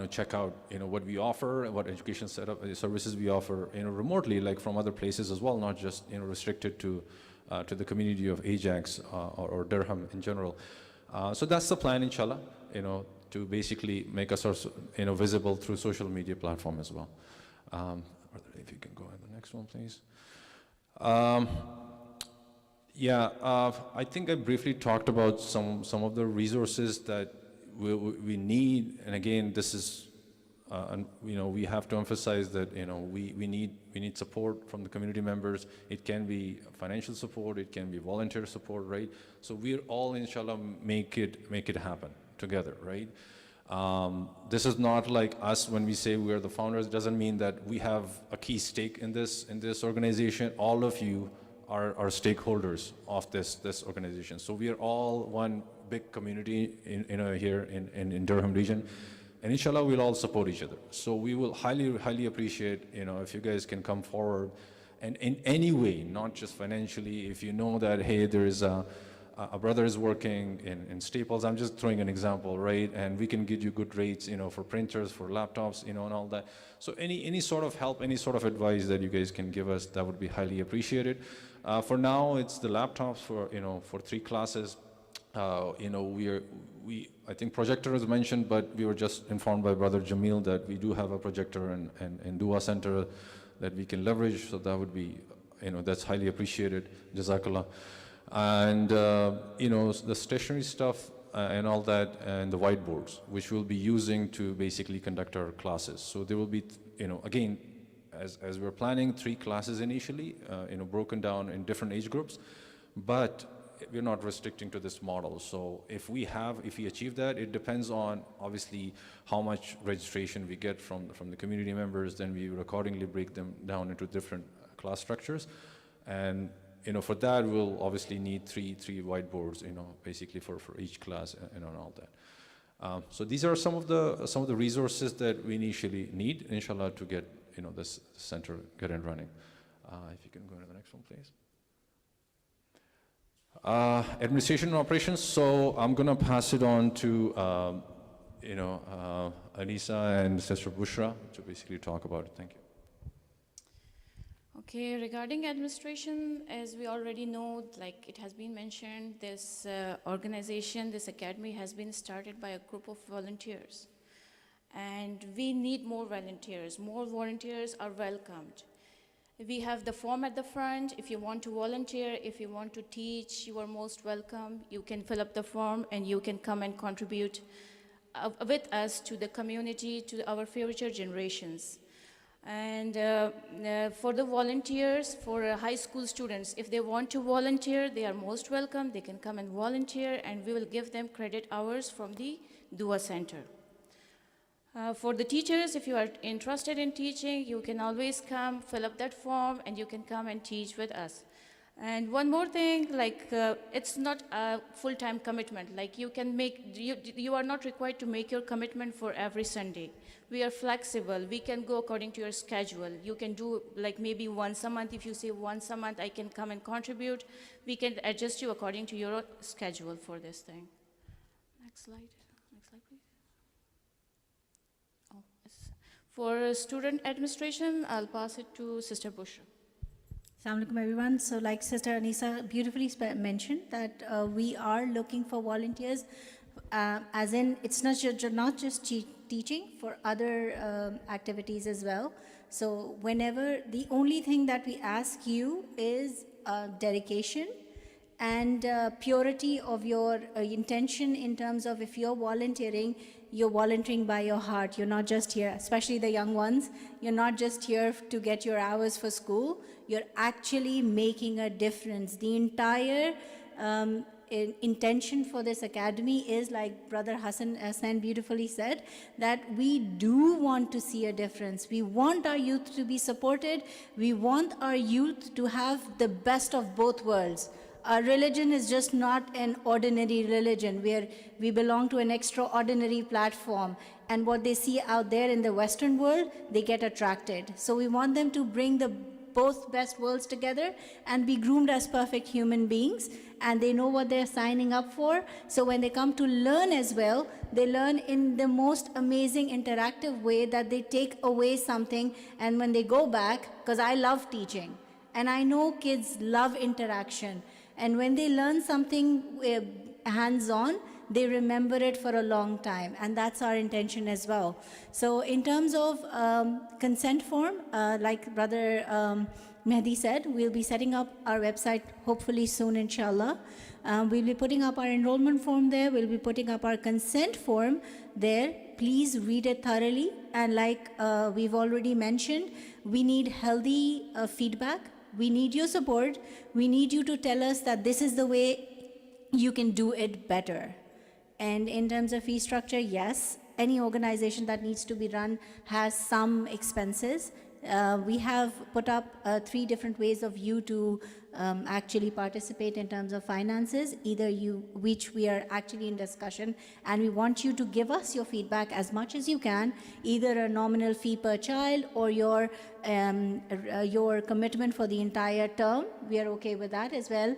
check out, what we offer and what education setup services we offer, remotely, like from other places as well, not just, restricted to the community of Ajax or Durham in general. So that's the plan, inshallah, to basically make us, visible through social media platform as well. If you can go to the next one, please. I think I briefly talked about some of the resources that we need, and again, this is, we have to emphasize that, we need support from the community members. It can be financial support, it can be volunteer support, right? So we're all, inshallah, make it happen together, right? This is not like us when we say we're the founders. It doesn't mean that we have a key stake in this organization. All of you are stakeholders of this organization. So we are all one big community here in Durham region, and inshallah we'll all support each other. So we will highly appreciate if you guys can come forward, and in any way, not just financially. If you know that, hey, there is a brother is working in Staples, I'm just throwing an example, right? And we can give you good rates, for printers, for laptops, and all that. So any sort of help, any sort of advice that you guys can give us, that would be highly appreciated. For now, it's the laptops for 3 classes. I think projector is mentioned, but we were just informed by Brother Jamil that we do have a projector in Dua Center that we can leverage. So that would be, that's highly appreciated. Jazakallah. And the stationery stuff and all that, and the whiteboards, which we'll be using to basically conduct our classes. So there will be, again, as we're planning 3 classes initially, broken down in different age groups, but we're not restricting to this model. So if we achieve that, it depends on obviously how much registration we get from the community members. Then we will accordingly break them down into different class structures. And for that, we'll obviously need three whiteboards, basically for each class and all that. So these are some of the resources that we initially need, inshallah, to get this center get and running. If you can go to the next one, please. Administration and operations. So I'm going to pass it on to Anisa and Sister Bushra to basically talk about it. Thank you. Okay, regarding administration, as we already know, like it has been mentioned, this organization, this academy has been started by a group of volunteers. And we need more volunteers. More volunteers are welcomed. We have the form at the front. If you want to volunteer, if you want to teach, you are most welcome. You can fill up the form and you can come and contribute with us to the community, to our future generations. And for the volunteers, for high school students, if they want to volunteer, they are most welcome. They can come and volunteer, and we will give them credit hours from the Dua Center. For the teachers, if you are interested in teaching, you can always come, fill up that form, and you can come and teach with us. And one more thing, like it's not a full-time commitment. Like you are not required to make your commitment for every Sunday. We are flexible. We can go according to your schedule. You can do like maybe once a month. If you say once a month I can come and contribute, we can adjust you according to your schedule for this thing. Next slide. Next slide, please. Oh, yes. For student administration, I'll pass it to Sister Bushra. Assalamu alaikum everyone. So like Sister Anisa beautifully mentioned that we are looking for volunteers, as in it's not just teaching, for other activities as well. So whenever, the only thing that we ask you is dedication and purity of your intention, in terms of if you're volunteering by your heart. You're not just here, especially the young ones, you're not just here to get your hours for school. You're actually making a difference. The entire intention for this academy is, like Brother Hassan beautifully said, that we do want to see a difference. We want our youth to be supported. We want our youth to have the best of both worlds. Our religion is just not an ordinary religion where we belong to an extraordinary platform, and what they see out there in the Western world, they get attracted. So we want them to bring the both best worlds together and be groomed as perfect human beings, and they know what they're signing up for. So when they come to learn as well, they learn in the most amazing interactive way, that they take away something, and when they go back, because I love teaching and I know kids love interaction, and when they learn something hands-on, they remember it for a long time, and that's our intention as well. So in terms of consent form, like Brother Mehdi said, we'll be setting up our website hopefully soon, inshallah. We'll be putting up our enrollment form there. We'll be putting up our consent form there. Please read it thoroughly, and like we've already mentioned, we need healthy feedback. We need your support. We need you to tell us that this is the way you can do it better. And in terms of fee structure, yes, any organization that needs to be run has some expenses. We have put up 3 different ways of you to actually participate in terms of finances, which we are actually in discussion, and we want you to give us your feedback as much as you can, either a nominal fee per child or your commitment for the entire term. We are okay with that as well.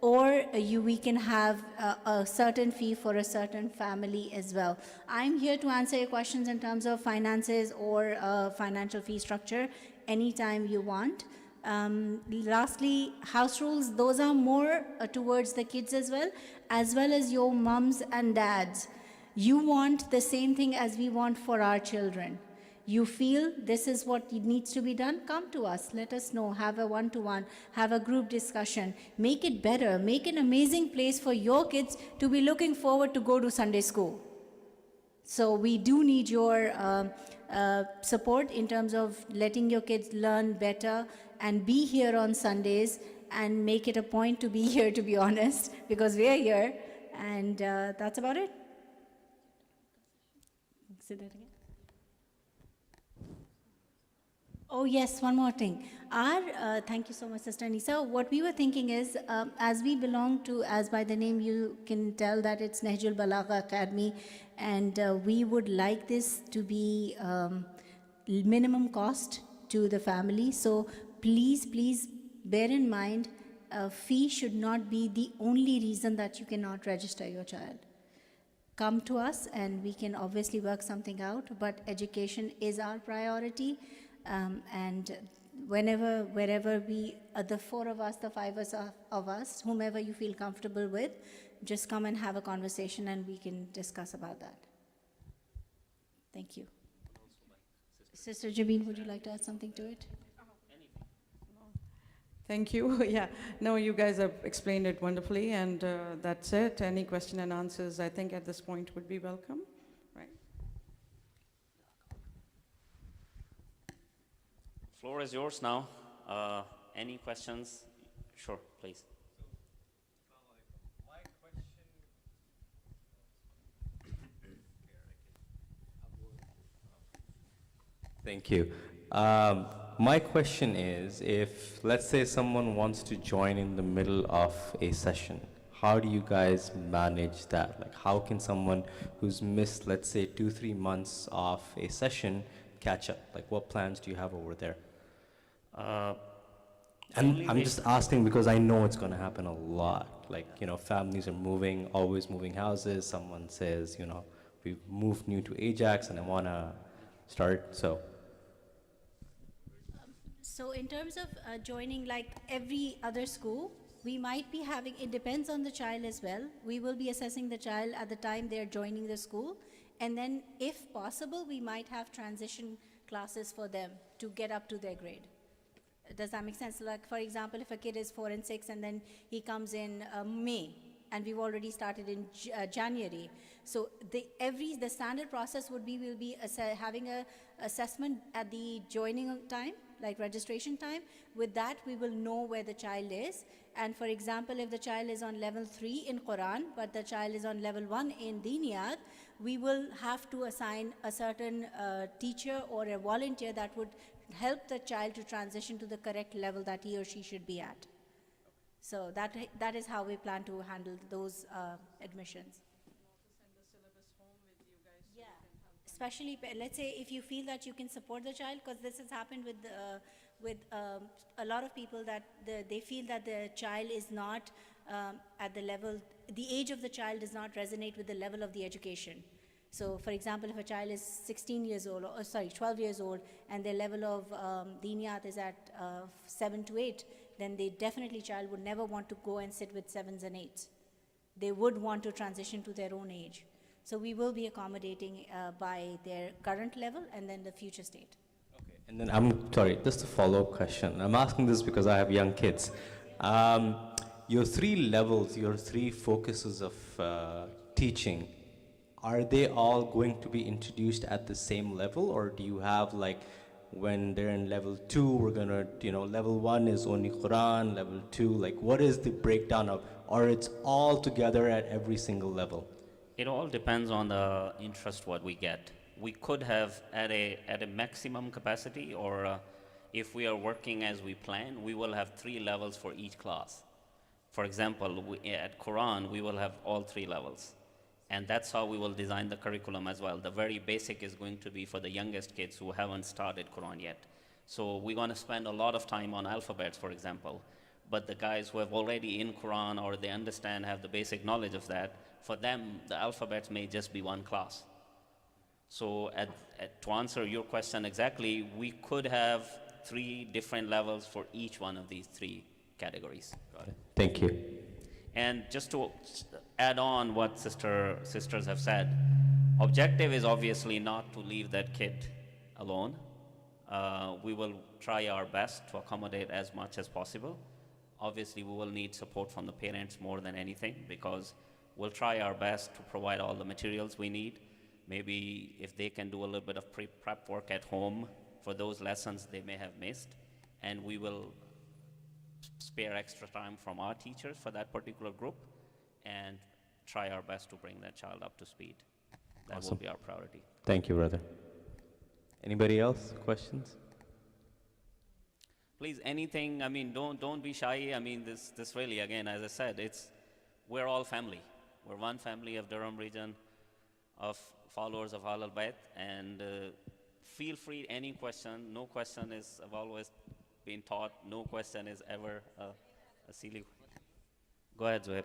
Or we can have a certain fee for a certain family as well. I'm here to answer your questions in terms of finances or financial fee structure anytime you want. Lastly, house rules, those are more towards the kids as well as your mums and dads. You want the same thing as we want for our children. You feel this is what needs to be done, come to us, let us know, have a one-to-one, have a group discussion, make it better, make an amazing place for your kids to be looking forward to go to Sunday school. So we do need your support in terms of letting your kids learn better and be here on Sundays and make it a point to be here, to be honest, because we're here, and that's about it. Say that again. Oh yes, one more thing. Thank you so much, Sister Anisa. What we were thinking is, as we belong to, as by the name you can tell that it's NahjulBalagha Academy, and we would like this to be minimum cost to the family. So please bear in mind, fee should not be the only reason that you cannot register your child. Come to us and we can obviously work something out, but education is our priority. And wherever we, the four of us, the five of us, whomever you feel comfortable with, just come and have a conversation and we can discuss about that. Thank you. Sister Jabeen, would you like to add something to it? Thank you. Yeah, no, you guys have explained it wonderfully, and that's it. Any question and answers, I think, at this point would be welcome, right? Floor is yours now. Any questions? Sure, please. Thank you. My question is, if let's say someone wants to join in the middle of a session, how do you guys manage that? Like, how can someone who's missed, let's say, 2-3 months of a session catch up? Like, what plans do you have over there? And I'm just asking because I know it's going to happen a lot. Like, you know, families are moving, always moving houses. Someone says, you know, we've moved new to Ajax and I want to start, so. So in terms of joining like every other school, we might be having, it depends on the child as well. We will be assessing the child at the time they're joining the school. And then if possible, we might have transition classes for them to get up to their grade. Does that make sense? Like, for example, if a kid is 4 and 6 and then he comes in May, and we've already started in January. So the standard process would be, we'll be having a assessment at the joining time, like registration time. With that, we will know where the child is. And for example, if the child is on level 3 in Quran, but the child is on level 1 in Diniyat, we will have to assign a certain teacher or a volunteer that would help the child to transition to the correct level that he or she should be at. So that is how we plan to handle those admissions. Yeah, especially let's say if you feel that you can support the child, because this has happened with a lot of people, that they feel that the child is not at the level, the age of the child does not resonate with the level of the education. So for example, if a child is 16 years old, or 12 years old, and their level of Diniyat is at 7 to 8, then they definitely, child would never want to go and sit with 7s and 8s. They would want to transition to their own age. So we will be accommodating by their current level and then the future state. Okay. And then I'm sorry, just a follow-up question. I'm asking this because I have young kids. Your 3 levels, your 3 focuses of teaching, are they all going to be introduced at the same level, or do you have like, when they're in level 2, we're gonna, you know, level 1 is only Quran, level 2, like what is the breakdown of, or it's all together at every single level? It all depends on the interest what we get. We could have at a maximum capacity, or if we are working as we plan, we will have 3 levels for each class. For example, at Quran, we will have all 3 levels. And that's how we will design the curriculum as well. The very basic is going to be for the youngest kids who haven't started Quran yet. So we're going to spend a lot of time on alphabets, for example. But the guys who have already in Quran, or they understand, have the basic knowledge of that, for them, the alphabets may just be one class. So to answer your question exactly, we could have 3 different levels for each one of these 3 categories. Got it. Thank you. And just to add on what sisters have said, objective is obviously not to leave that kid alone. We will try our best to accommodate as much as possible. Obviously, we will need support from the parents more than anything, because we'll try our best to provide all the materials we need. Maybe if they can do a little bit of prep work at home for those lessons they may have missed, and we will spare extra time from our teachers for that particular group and try our best to bring that child up to speed. That Awesome. will be our priority. Thank you, brother. Anybody else? Questions? Please, anything, I mean, don't be shy. I mean, this really, again, as I said, we're all family. We're one family of Durham region of followers of Ahlul Bayt, and feel free, any question. No question is, I've always been taught, no question is ever a silly. Go ahead, Zuhair.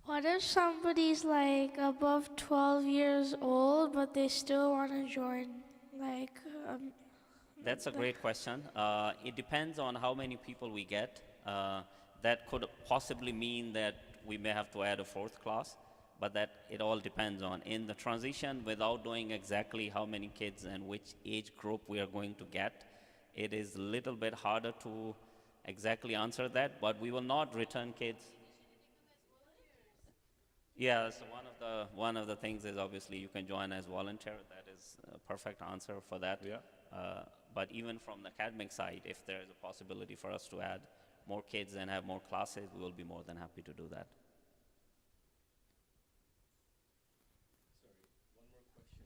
What if somebody's like above 12 years old, but they still want to join? Like, That's a great question. It depends on how many people we get. That could possibly mean that we may have to add a fourth class, but that it all depends on. In the transition, without knowing exactly how many kids and which age group we are going to get, it is a little bit harder to exactly answer that, but we will not return kids. Yeah, so one of the things is obviously you can join as volunteer. That is a perfect answer for that. Yeah. But even from the academic side, if there is a possibility for us to add more kids and have more classes, we will be more than happy to do that.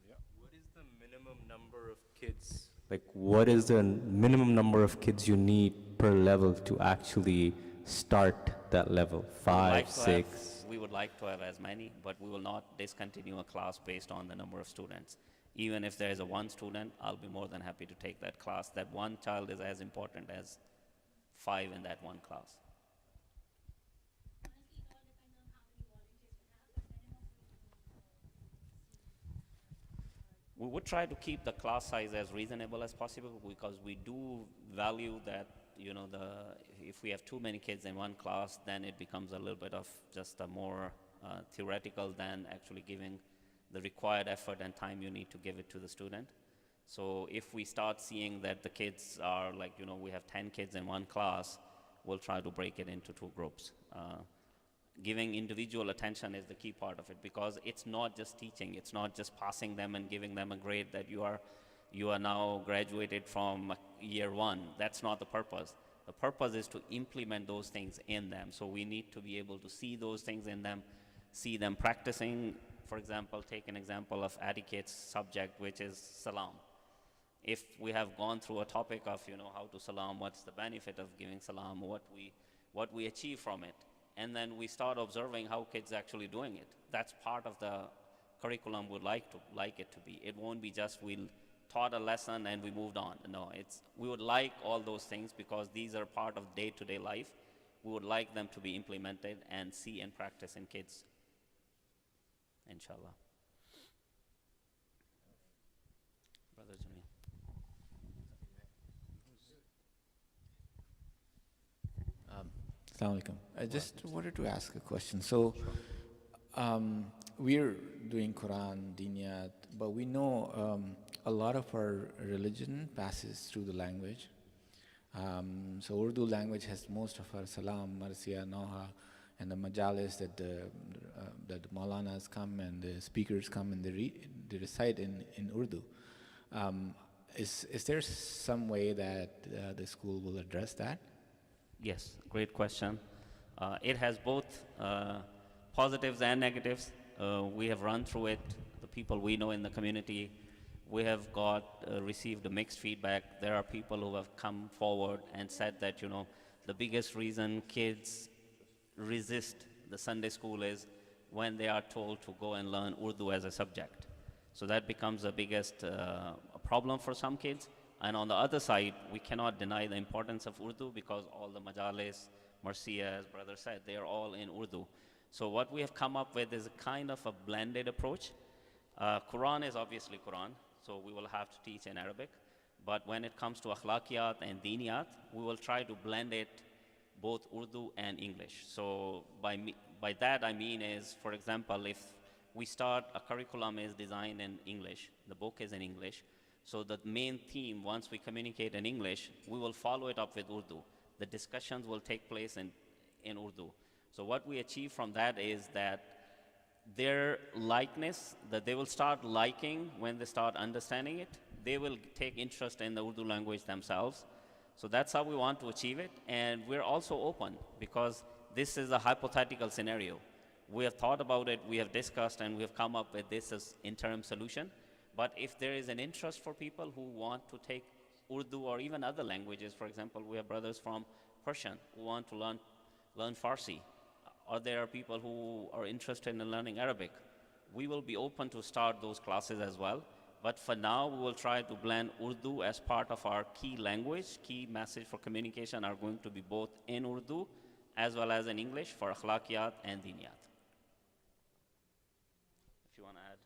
What is the minimum number of kids? Like, what is the minimum number of kids you need per level to actually start that level? Five, six? We would like to have as many, but we will not discontinue a class based on the number of students. Even if there is a one student, I'll be more than happy to take that class. That one child is as important as 5 in that one class. We would try to keep the class size as reasonable as possible, because we do value that, you know, if we have too many kids in one class, then it becomes a little bit of just a more theoretical than actually giving the required effort and time you need to give it to the student. So if we start seeing that the kids are like, you know, we have 10 kids in one class, we'll try to break it into 2 groups. Giving individual attention is the key part of it, because it's not just teaching, it's not just passing them and giving them a grade that you are now graduated from year 1. That's not the purpose. The purpose is to implement those things in them. So we need to be able to see those things in them, see them practicing. For example, take an example of etiquette subject, which is salam. If we have gone through a topic of, you know, how to salam, what's the benefit of giving salam, what we achieve from it, and then we start observing how kids actually doing it. That's part of the curriculum we'd like it to be. It won't be just we'll taught a lesson and we moved on. No, we would like all those things, because these are part of day-to-day life. We would like them to be implemented and see and practice in kids, inshallah. Brother Jamil. Assalamu alaikum. I just wanted to ask a question. So, we're doing Quran, Diniyat, but we know a lot of our religion passes through the language. So Urdu language has most of our salam, marsiya, noha, and the majalis that the Maulanas come and the speakers come and they recite in Urdu. Is there some way that the school will address that? Yes, great question. It has both positives and negatives. We have run through it. The people we know in the community, we have received a mixed feedback. There are people who have come forward and said that, you know, the biggest reason kids resist the Sunday school is when they are told to go and learn Urdu as a subject. So that becomes the biggest problem for some kids. And on the other side, we cannot deny the importance of Urdu, because all the majalis, marsiya, as brother said, they are all in Urdu. So what we have come up with is a kind of a blended approach. Quran is obviously Quran, so we will have to teach in Arabic. But when it comes to akhlaqiyat and diniyat, we will try to blend it both Urdu and English. So by that I mean is, for example, if we start, a curriculum is designed in English, the book is in English, so the main theme, once we communicate in English, we will follow it up with Urdu. The discussions will take place in Urdu. So what we achieve from that is that their likeness, that they will start liking when they start understanding it, they will take interest in the Urdu language themselves. So that's how we want to achieve it. And we're also open because this is a hypothetical scenario. We have thought about it, we have discussed, and we have come up with this as interim solution. But if there is an interest for people who want to take Urdu or even other languages, for example, we have brothers from Persian who want to learn Farsi, or there are people who are interested in learning Arabic. We will be open to start those classes as well. But for now, we will try to blend Urdu as part of our key language. Key message for communication are going to be both in Urdu as well as in English for akhlaqiyat and diniyat. If you want to add.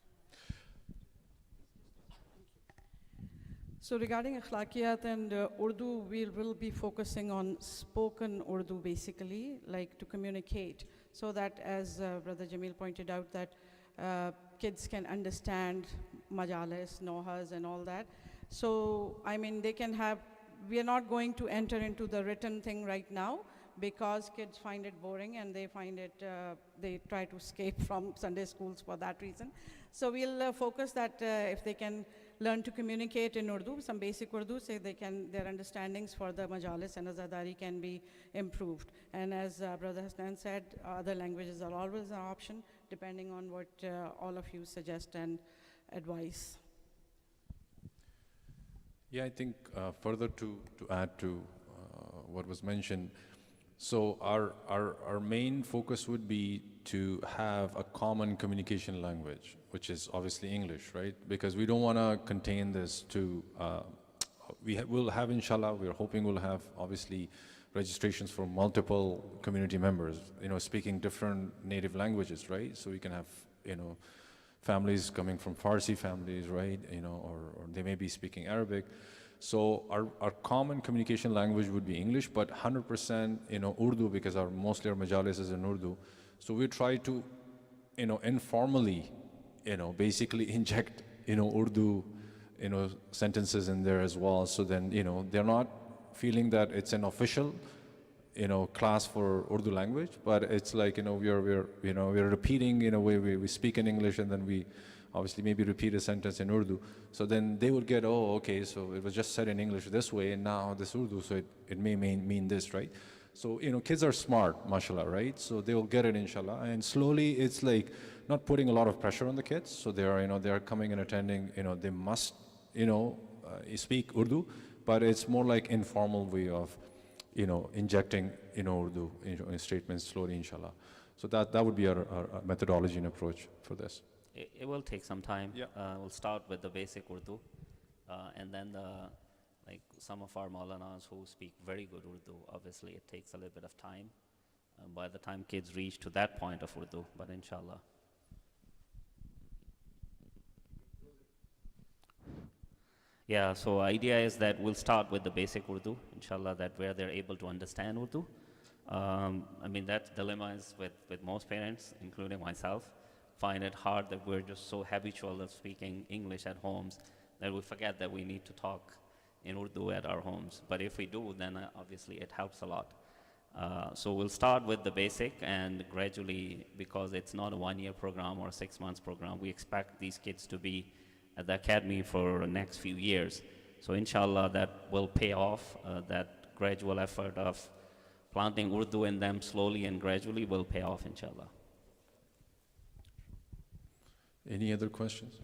So regarding akhlaqiyat and Urdu, we will be focusing on spoken Urdu basically, like to communicate, so that as Brother Jamil pointed out, that kids can understand majalis, nohas and all that. So, I mean, they can have, we are not going to enter into the written thing right now because kids find it boring and they find it, they try to escape from Sunday schools for that reason. So we'll focus that if they can learn to communicate in Urdu, some basic Urdu, so they can, their understandings for the majalis and azadari can be improved. And as Brother Hasnan said, other languages are always an option, depending on what all of you suggest and advise. Yeah, I think further to add to what was mentioned, so our main focus would be to have a common communication language, which is obviously English, right? Because we don't want to contain this to, we'll have, inshallah, we're hoping we'll have obviously registrations for multiple community members, you know, speaking different native languages, right? So we can have, you know, families coming from Farsi families, right? You know, or they may be speaking Arabic. So our common communication language would be English, but 100%, you know, Urdu, because mostly our majalis is in Urdu. So we try to, you know, informally, you know, basically inject, you know, Urdu, you know, sentences in there as well. So then, you know, they're not feeling that it's an official, you know, class for Urdu language, but it's like, you know, we're repeating, you know, we speak in English and then we obviously maybe repeat a sentence in Urdu. So then they would get, oh, okay, so it was just said in English this way and now this Urdu, so it may mean this, right? So, you know, kids are smart, mashallah, right? So they will get it, inshallah. And slowly it's like not putting a lot of pressure on the kids. So they are, you know, they are coming and attending, you know, they must, you know, speak Urdu, but it's more like informal way of, you know, injecting, you know, Urdu in statements slowly, inshallah. So that would be our methodology and approach for this. It will take some time. Yeah. We'll start with the basic Urdu, and then like some of our Maulanas who speak very good Urdu, obviously it takes a little bit of time by the time kids reach to that point of Urdu, but inshallah. Yeah, so idea is that we'll start with the basic Urdu, inshallah, that where they're able to understand Urdu. I mean, that dilemma is with most parents, including myself, find it hard that we're just so habitual of speaking English at homes that we forget that we need to talk in Urdu at our homes. But if we do, then obviously it helps a lot. So we'll start with the basic, and gradually, because it's not a one-year program or a 6 months program, we expect these kids to be at the academy for the next few years. So inshallah, that will pay off. That gradual effort of planting Urdu in them slowly and gradually will pay off, inshallah. Any other questions?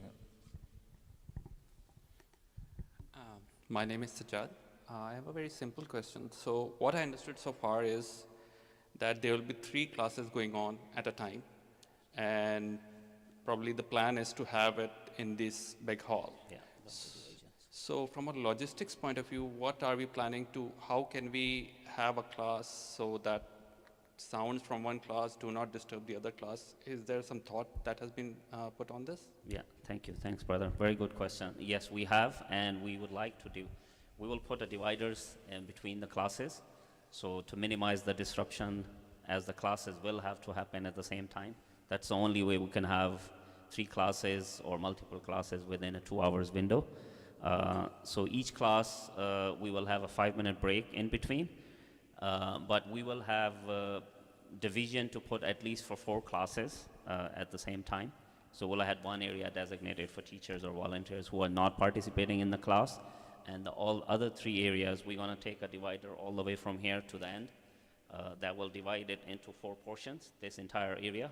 My name is Sajjad. I have a very simple question. So what I understood so far is that there will be 3 classes going on at a time, and probably the plan is to have it in this big hall. Yeah. So from a logistics point of view, what are we planning to, how can we have a class so that sounds from one class do not disturb the other class? Is there some thought that has been put on this? Yeah, thank you. Thanks, brother. Very good question. Yes, we have, and we would like to do. We will put a dividers in between the classes, so to minimize the disruption, as the classes will have to happen at the same time. That's the only way we can have 3 classes or multiple classes within a 2 hours window. So each class, we will have a 5-minute break in between. But we will have division to put at least for 4 classes at the same time. So we'll have one area designated for teachers or volunteers who are not participating in the class, and all other 3 areas, we're going to take a divider all the way from here to the end. That will divide it into 4 portions, this entire area,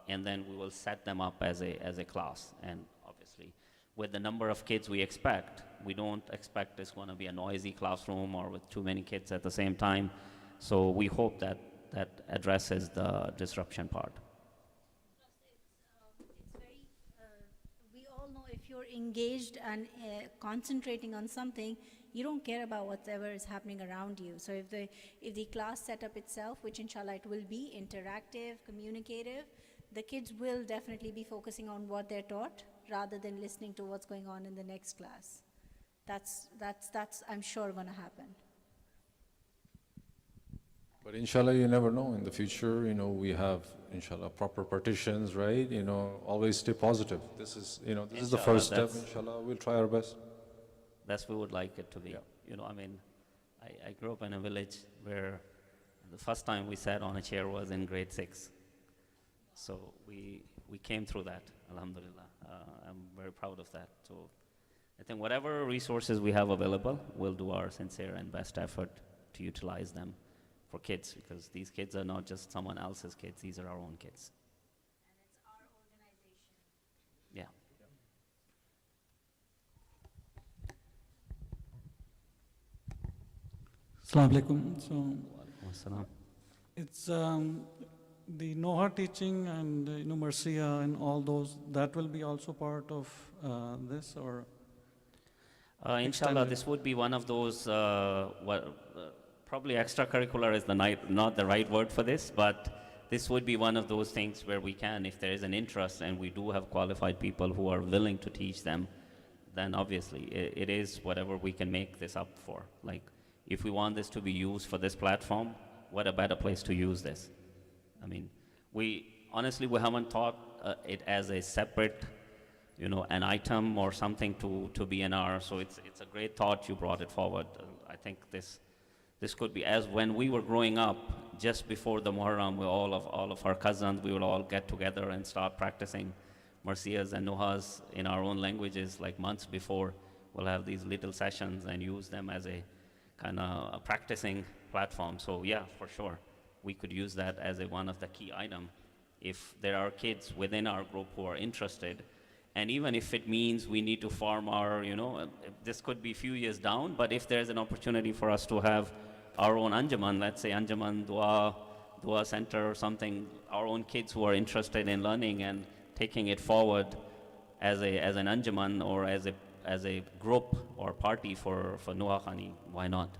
and then we will set them up as a class. And obviously, with the number of kids we expect, we don't expect it's going to be a noisy classroom or with too many kids at the same time. So we hope that addresses the disruption part. We all know if you're engaged and concentrating on something, you don't care about whatever is happening around you. So if the class setup itself, which inshallah it will be interactive, communicative, the kids will definitely be focusing on what they're taught rather than listening to what's going on in the next class. That's I'm sure going to happen. But inshallah, you never know. In the future, we have, inshallah, proper partitions, right? Always stay positive. This is the first step. Inshallah, we'll try our best. That's what we would like it to be. Yeah. I grew up in a village where the first time we sat on a chair was in grade 6. So we came through that, alhamdulillah. I'm very proud of that. So I think whatever resources we have available, we'll do our sincere and best effort to utilize them for kids, because these kids are not just someone else's kids, these are our own kids. And it's our organization. Yeah. Assalamu alaikum. So Assalam. it's the Noha teaching and Marcia and all those, that will be also part of this, or? Inshallah, extended? this would be one of those, probably extracurricular is not the right word for this, but this would be one of those things where we can, if there is an interest and we do have qualified people who are willing to teach them, then obviously it is whatever we can make this up for. Like, if we want this to be used for this platform, what a better place to use this? I mean, we haven't thought it as a separate, an item or something to be in our, so it's a great thought you brought it forward. I think this could be, as when we were growing up, just before the Muharram, all of our cousins, we would all get together and start practicing Marcias and Nohas in our own languages, like months before. We'll have these little sessions and use them as a kind of a practicing platform. So yeah, for sure, we could use that as one of the key items. If there are kids within our group who are interested, and even if it means we need to form our, this could be a few years down, but if there's an opportunity for us to have our own Anjaman, let's say Anjaman Dua Center or something, our own kids who are interested in learning and taking it forward as an Anjaman or as a group or party for Noha Khani, why not?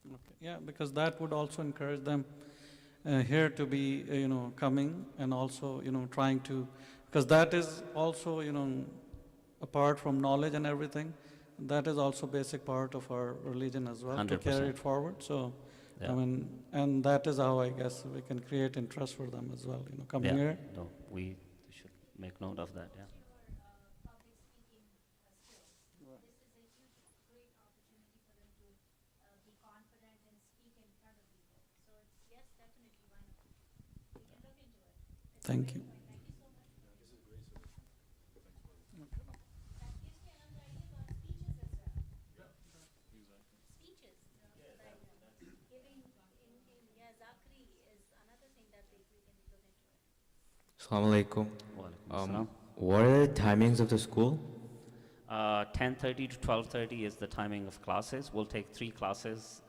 Okay. Yeah, because that would also encourage them here to be, coming and also, trying to, because that is also, apart from knowledge and everything, that is also basic part of our religion as well, 100%. To carry it forward. So, yeah. And that is how I guess we can create interest for them as well, coming here. No, we should make note of that, yeah. Thank you. Assalamu alaikum. What are the timings of the school? 10:30 to 12:30 is the timing of classes. We'll take 3 classes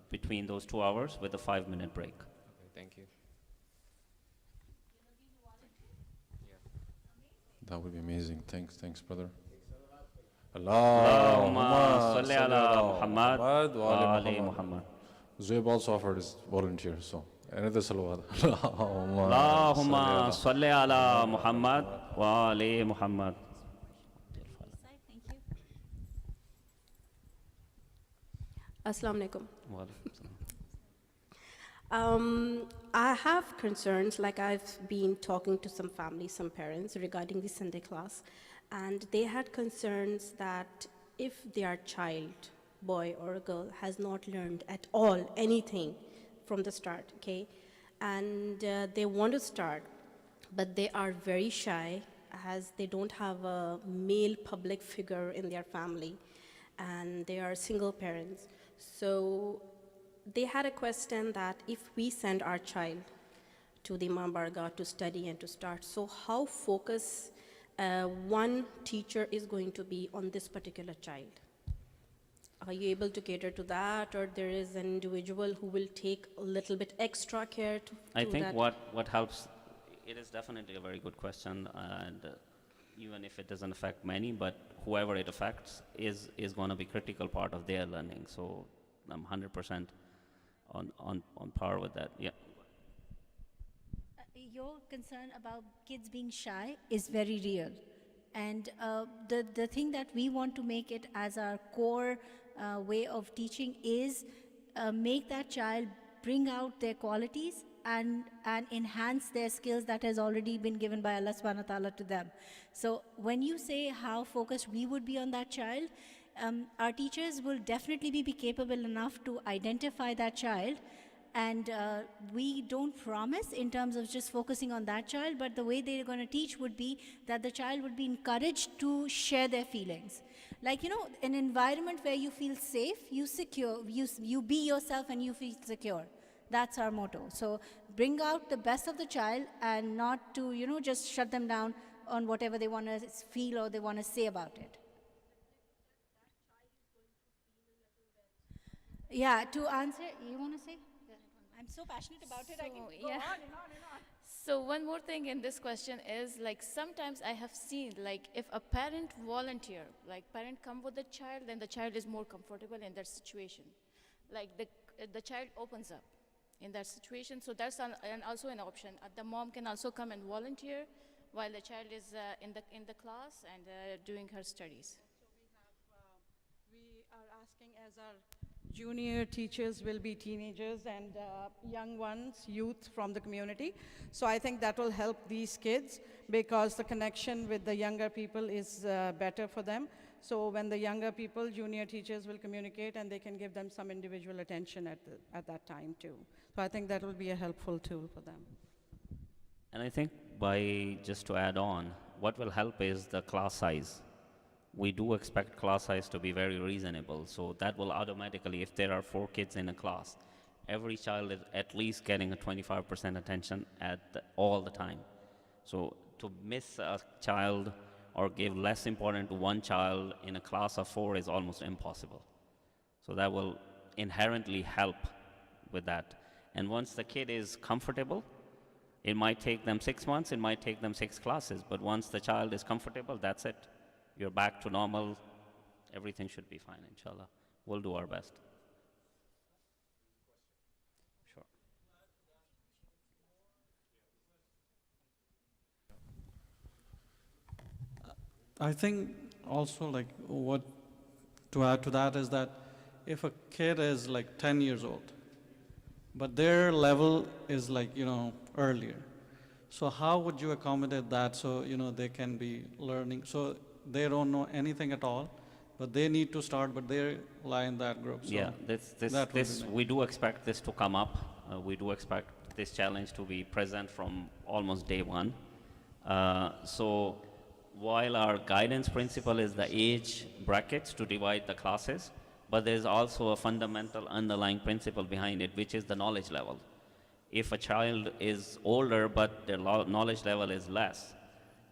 between those 2 hours with a 5-minute break. Okay, thank you. That would be amazing. Thanks, brother. Allahumma salli ala Muhammad wa ali Muhammad. Zoeb also offered his volunteer, so another salawat. Allahumma salli ala Muhammad wa ali Muhammad. Thank you. Assalamu alaikum. I have concerns, like I've been talking to some families, some parents regarding the Sunday class, and they had concerns that if their child, boy or girl, has not learned at all anything from the start, okay, and they want to start, but they are very shy as they don't have a male public figure in their family, and they are single parents. So they had a question that if we send our child to the Imam Baragah to study and to start, so how focused one teacher is going to be on this particular child? Are you able to cater to that, or there is an individual who will take a little bit extra care to I think that? what helps, it is definitely a very good question, and even if it doesn't affect many, but whoever it affects is going to be critical part of their learning. So I'm 100% on par with that. Yeah. Your concern about kids being shy is very real. And the thing that we want to make it as our core way of teaching is make that child bring out their qualities and enhance their skills that has already been given by Allah subhanahu wa ta'ala to them. So when you say how focused we would be on that child, our teachers will definitely be capable enough to identify that child. And we don't promise in terms of just focusing on that child, but the way they're going to teach would be that the child would be encouraged to share their feelings. Like, you know, an environment where you feel safe, you secure, you be yourself and you feel secure. That's our motto. So bring out the best of the child and not to, you know, just shut them down on whatever they want to feel or they want to say about it. Yeah, to answer, you want to say? I'm so passionate about it, I can go on and on and on. So one more thing in this question is, like, sometimes I have seen, like, if a parent volunteer, like parent come with the child, then the child is more comfortable in that situation. Like the child opens up in that situation. So that's also an option. The mom can also come and volunteer while the child is in the class and doing her studies. So we are asking, as our junior teachers will be teenagers and young ones, youth from the community. So I think that will help these kids because the connection with the younger people is better for them. So when the younger people, junior teachers will communicate and they can give them some individual attention at that time too. So I think that will be a helpful tool for them. And I think just to add on, what will help is the class size. We do expect class size to be very reasonable, so that will automatically, if there are 4 kids in a class, every child is at least getting a 25% attention all the time. So to miss a child or give less importance to one child in a class of 4 is almost impossible. So that will inherently help with that. And once the kid is comfortable, it might take them 6 months, it might take them 6 classes, but once the child is comfortable, that's it. You're back to normal. Everything should be fine, inshallah. We'll do our best. Sure. I think also, like, what to add to that is that if a kid is like 10 years old, but their level is like, you know, earlier. So how would you accommodate that so, you know, they can be learning? So they don't know anything at all, but they need to start, but they lie in that group. So yeah, we do expect this to come up. We do expect this challenge to be present from almost day one. So while our guidance principle is the age brackets to divide the classes, but there's also a fundamental underlying principle behind it, which is the knowledge level. If a child is older, but their knowledge level is less,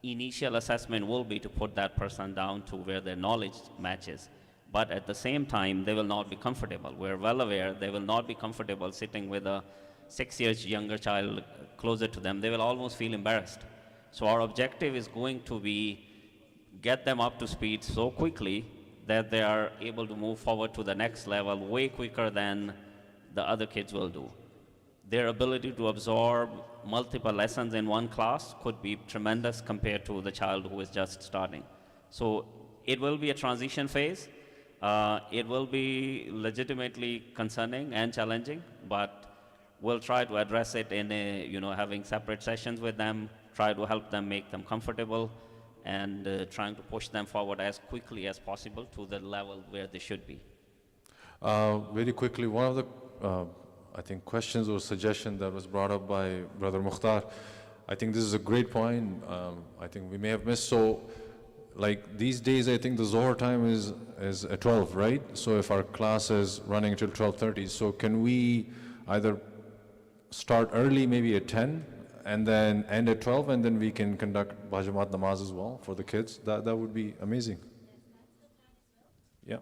initial assessment will be to put that person down to where their knowledge matches. But at the same time, they will not be comfortable. We're well aware they will not be comfortable sitting with a 6 years younger child closer to them. They will almost feel embarrassed. So our objective is going to be get them up to speed so quickly that they are able to move forward to the next level way quicker than the other kids will do. Their ability to absorb multiple lessons in one class could be tremendous compared to the child who is just starting. So it will be a transition phase. It will be legitimately concerning and challenging, but we'll try to address it in having separate sessions with them, try to help them, make them comfortable, and trying to push them forward as quickly as possible to the level where they should be. Very quickly, one of the I think questions or suggestion that was brought up by Brother Mukhtar, I think this is a great point. I think we may have missed. So, like these days, I think the Zohar time is at 12, right? So if our class is running until 12:30, so can we either start early, maybe at 10, and then end at 12, and then we can conduct Bajamat namaz as well for the kids? That would be amazing. Yeah.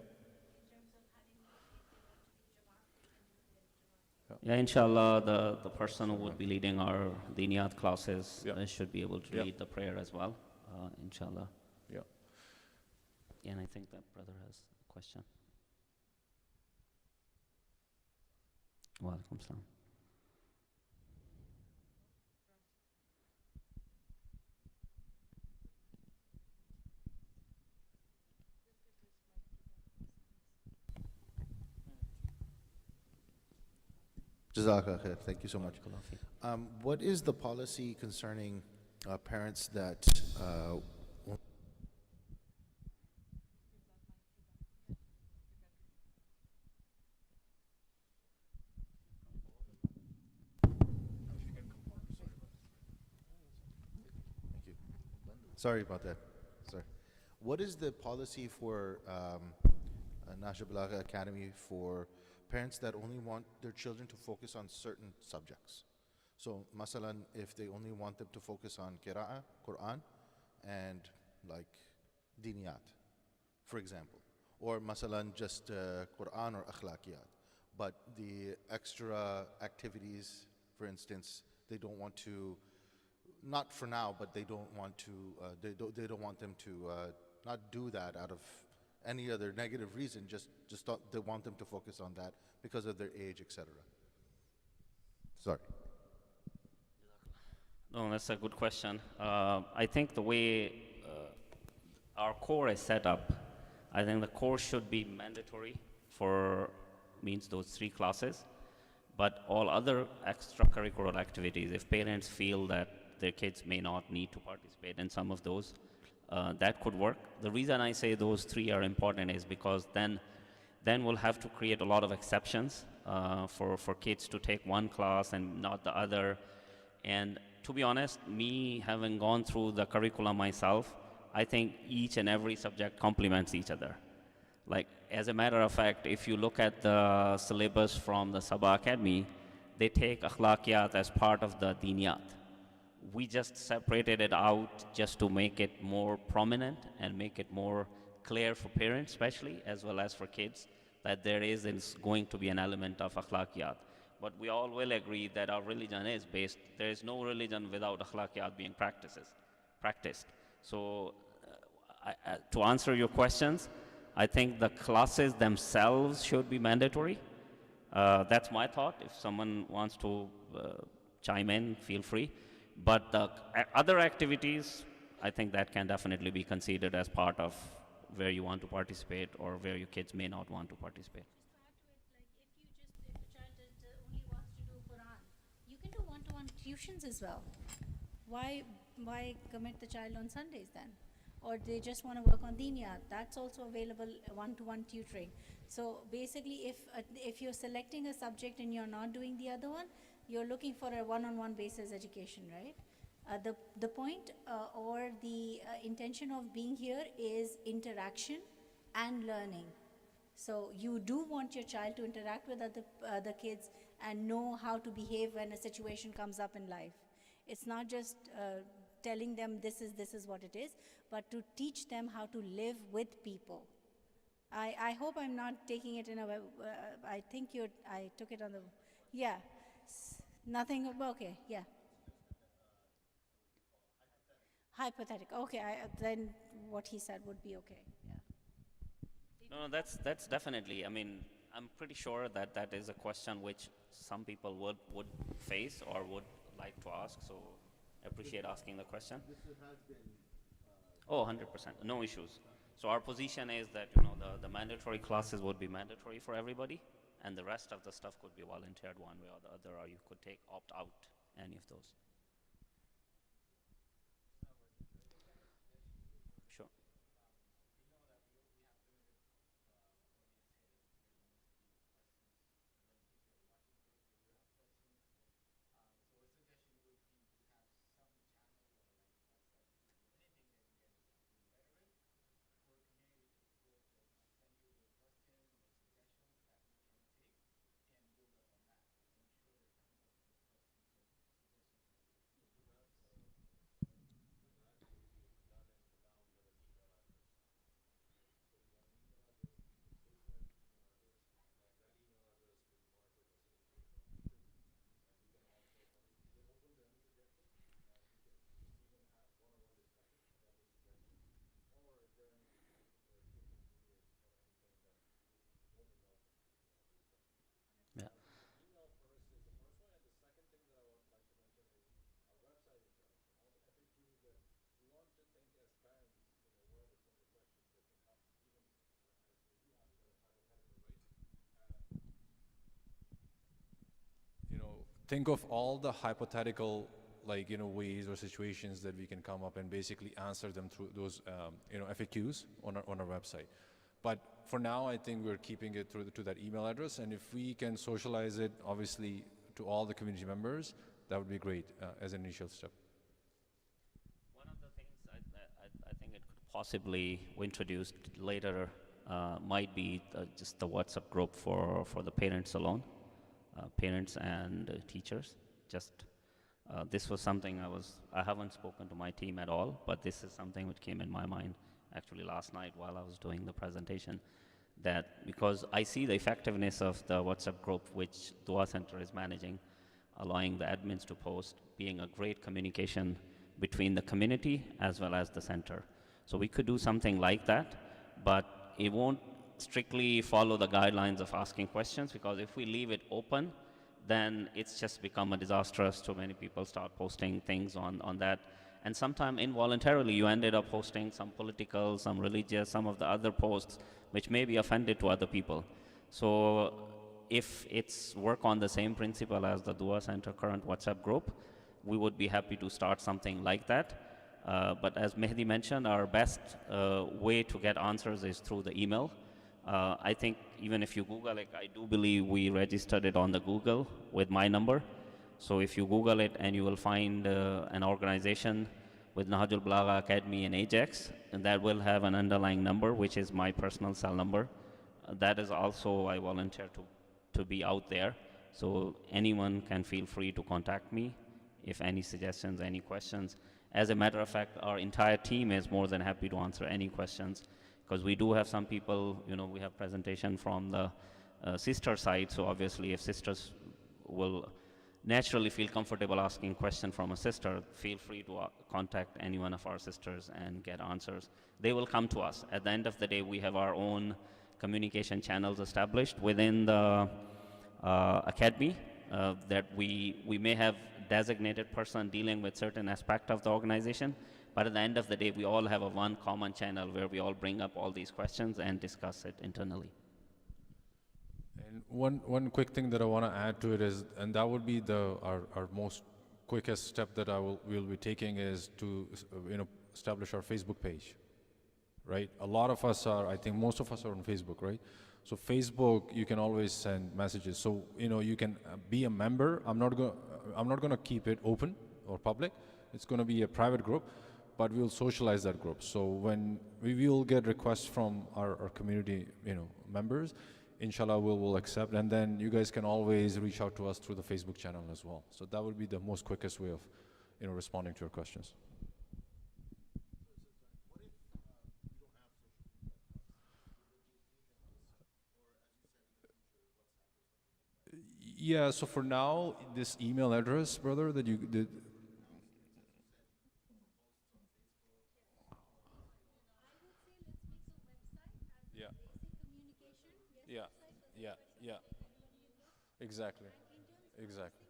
Yeah, inshallah, the person who would be leading our diniyat classes should be able to lead the prayer as well, inshallah. Yeah. And I think that brother has a question. Wa alaikum salam. Jazakallah khair. Thank you so much. What is the policy concerning parents that Thank you. Sorry about that. Sorry. What is the policy for NahjulBalagha Academy for parents that only want their children to focus on certain subjects? So, masalan, if they only want them to focus on qira'ah, Quran, and like diniyat, for example, or masalan just Quran or akhlaqiyat, but the extra activities, for instance, they don't want to, not for now, but they don't want to, they don't want them to not do that out of any other negative reason, just they want them to focus on that because of their age, etc. Sorry. No, that's a good question. I think the way our core is set up, I think the core should be mandatory for means those 3 classes, but all other extracurricular activities, if parents feel that their kids may not need to participate in some of those, that could work. The reason I say those 3 are important is because then we'll have to create a lot of exceptions for kids to take one class and not the other. And to be honest, me having gone through the curriculum myself, I think each and every subject complements each other. Like, as a matter of fact, if you look at the syllabus from the Sabah Academy, they take akhlaqiyat as part of the diniyat. We just separated it out just to make it more prominent and make it more clear for parents especially, as well as for kids, that there is going to be an element of akhlaqiyat. But we all will agree that our religion is based, there is no religion without akhlaqiyat being practiced. So to answer your questions, I think the classes themselves should be mandatory. That's my thought. If someone wants to chime in, feel free. But the other activities, I think that can definitely be considered as part of where you want to participate or where your kids may not want to participate. Tuitions as well. Why commit the child on Sundays then? Or they just want to work on diniyat, that's also available, one-to-one tutoring. So basically, if you're selecting a subject and you're not doing the other one, you're looking for a one-on-one basis education, right? The point or the intention of being here is interaction and learning. So you do want your child to interact with other kids and know how to behave when a situation comes up in life. It's not just telling them this is what it is, but to teach them how to live with people. I hope I'm not taking it in a way, I think I took it on the, yeah. Nothing, okay, yeah. Hypothetical, okay, then what he said would be okay, yeah. No, that's definitely, I mean, I'm pretty sure that that is a question which some people would face or would like to ask, so I appreciate asking the question. Oh, 100%, no issues. So our position is that, the mandatory classes would be mandatory for everybody, and the rest of the stuff could be volunteered one way or the other, or you could opt out any of those. Sure. think of all the hypothetical, like, ways or situations that we can come up and basically answer them through those, FAQs on our website. But for now, I think we're keeping it to that email address, and if we can socialize it, obviously, to all the community members, that would be great as an initial step. One of the things I think it could possibly introduced later might be just the WhatsApp group for the parents alone, parents and teachers. Just this was something I haven't spoken to my team at all, but this is something which came in my mind actually last night while I was doing the presentation, that because I see the effectiveness of the WhatsApp group which Dua Center is managing, allowing the admins to post, being a great communication between the community as well as the center. So we could do something like that, but it won't strictly follow the guidelines of asking questions, because if we leave it open, then it's just become a disastrous. Too many people start posting things on that. And sometimes involuntarily you ended up posting some political, some religious, some of the other posts which may be offended to other people. So if it's work on the same principle as the Dua Center current WhatsApp group, we would be happy to start something like that. But as Mehdi mentioned, our best way to get answers is through the email. I think even if you Google it, I do believe we registered it on the Google with my number. So if you Google it, and you will find an organization with NahjulBalagha Academy and Ajax, and that will have an underlying number, which is my personal cell number. That is also, I volunteer to be out there. So anyone can feel free to contact me if any suggestions, any questions. As a matter of fact, our entire team is more than happy to answer any questions, because we do have some people, we have presentation from the sister side, so obviously if sisters will naturally feel comfortable asking question from a sister, feel free to contact any one of our sisters and get answers. They will come to us. At the end of the day, we have our own communication channels established within the academy that we may have designated person dealing with certain aspect of the organization, but at the end of the day, we all have one common channel where we all bring up all these questions and discuss it internally. And one quick thing that I want to add to it is, and that would be our most quickest step that we'll be taking, is to establish our Facebook page, right? A lot of us are, I think most of us are on Facebook, right? So Facebook, you can always send messages. So you can be a member. I'm not going to keep it open or public. It's going to be a private group, but we'll socialize that group. So when we will get requests from our community, members, inshallah, we'll accept, and then you guys can always reach out to us through the Facebook channel as well. So that would be the most quickest way of, responding to your questions. Yeah, so for now, this email address, brother, that you did. Yeah. Exactly. Exactly.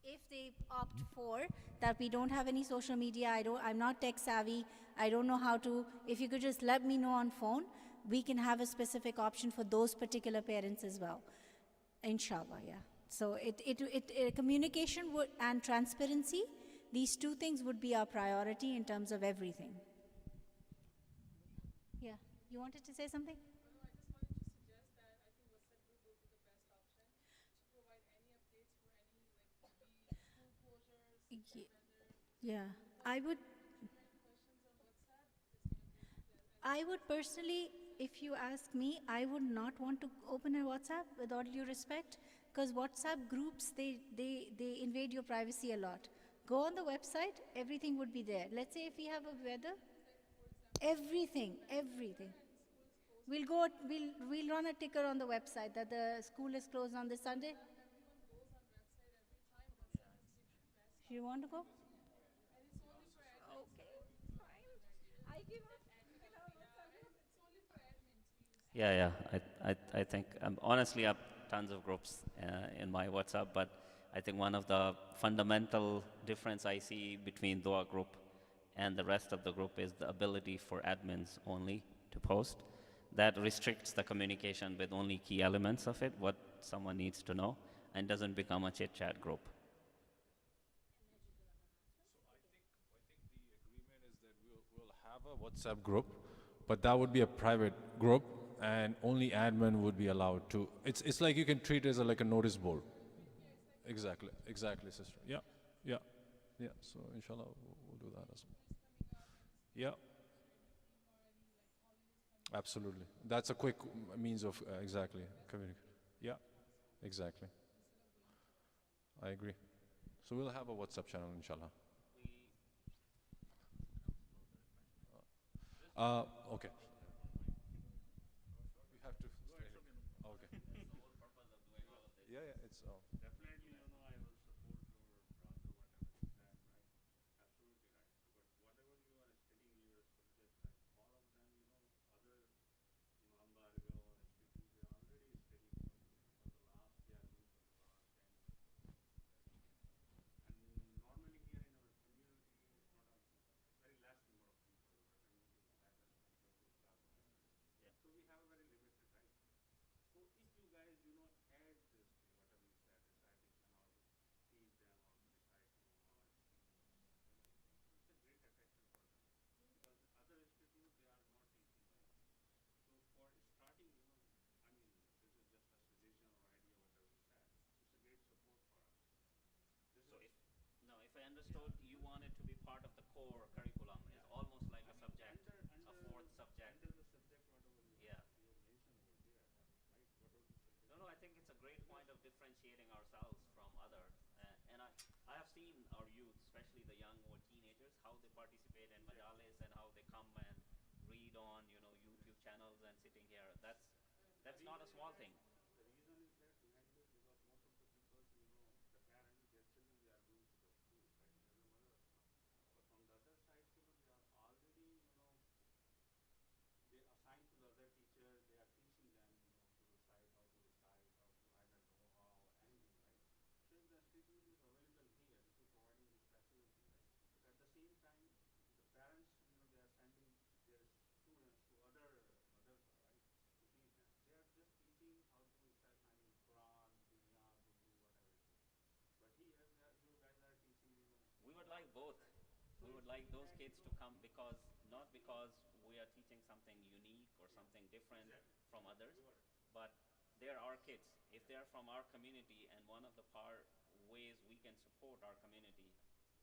If they opt for that, we don't have any social media, I'm not tech savvy, I don't know how to, if you could just let me know on phone, we can have a specific option for those particular parents as well. Inshallah, yeah. So communication and transparency, these two things would be our priority in terms of everything. Yeah, you wanted to say something? Yeah, I would personally, if you ask me, I would not want to open a WhatsApp, with all due respect, because WhatsApp groups, they invade your privacy a lot. Go on the website, everything would be there. Let's say if we have a weather, everything. We'll run a ticker on the website that the school is closed on this Sunday. You want to go? Yeah. I think, honestly, I have tons of groups in my WhatsApp, but I think one of the fundamental difference I see between Dua group and the rest of the group is the ability for admins only to post. That restricts the communication with only key elements of it, what someone needs to know, and doesn't become a chit-chat group. We'll have a WhatsApp group, but that would be a private group, and only admin would be allowed to. It's like you can treat it as like a notice board. Exactly, sister. Yeah. So inshallah, we'll do that as well. Yeah. Absolutely. That's a quick means of exactly communication. Yeah. Exactly. I agree. So we'll have a WhatsApp channel, inshallah. Okay. We have to stay here. Okay. Yeah, it's Definitely, I will support your brother, whatever he said, right? Absolutely right. Because whatever you are studying your subject, like all of them, other Imam Barga or SPT, they are already studying for the last, they are doing for the last 10 years. And normally here in our community, it's not a very less number of people who are attending to that as compared to classes. Yeah. So we have a very limited, right? So if you guys, add this thing, whatever you said, recitation, how to teach them how to recite Quran, it's a great attraction for them. Because the other institutes, they are not teaching like this. So for starting, this is just a suggestion or idea, whatever you said. It's a great support for us. If I understood, you want it to be part of the core curriculum. It's almost like a subject, a fourth subject. Under the subject, whatever you mentioned over there, right? Whatever the subject. No, I think it's a great point of differentiating ourselves from others. And I have seen our youth, especially the young or teenagers, how they participate in majalis and how they come and read on, YouTube channels and sitting here. That's not a small thing. The reason is that behind this, because most of the people, the parents, their children, they are going to the school, right? It doesn't matter. But from the other side, they are already, they assign to the other teachers, they are teaching them, to recite, how to either doha or anything, right? So if the institute is available here, if you're providing this facility, right? But at the same time, the parents, they are sending their students to other madrasa, right? To teach them. They are just teaching how to recite, Quran, Dunya, Urdu, whatever it is. But here, you guys are teaching, We would like both. We would like those kids to come not because we are teaching something unique or something different from others, but they're our kids. If they're from our community, and one of the ways we can support our community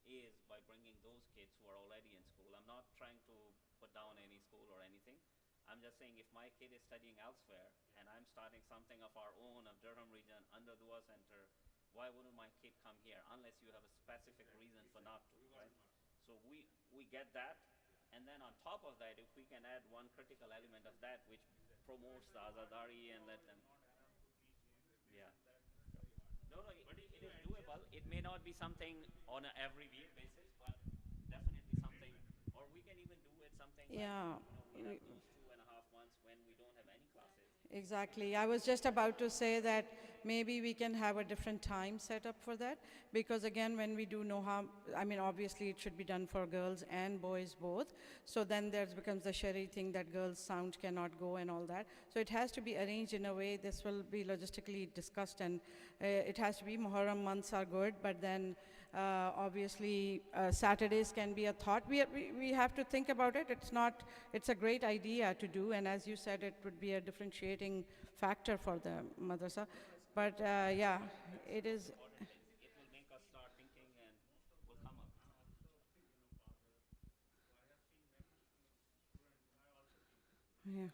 is by bringing those kids who are already in school. I'm not trying to put down any school or anything. I'm just saying if my kid is studying elsewhere and I'm starting something of our own of Durham region under Dua Center, why wouldn't my kid come here unless you have a specific reason for not to, right? So we get that, and then on top of that, if we can add one critical element of that which promotes the Azadari and let them. Yeah. No, it is doable. It may not be something on an every week basis, but definitely something, or we can even do it something Yeah. like, we have those 2.5 months when we don't have any classes. Exactly. I was just about to say that maybe we can have a different time set up for that, because again, when we do Noha, obviously it should be done for girls and boys both. So then there becomes the Shari thing that girls' sound cannot go and all that. So it has to be arranged in a way, this will be logistically discussed, and it has to be Muharram months are good, but then obviously Saturdays can be a thought. We have to think about it. It's a great idea to do, and as you said, it would be a differentiating factor for the madrasa. But yeah, it is. It will make us start thinking and will come up. Yeah.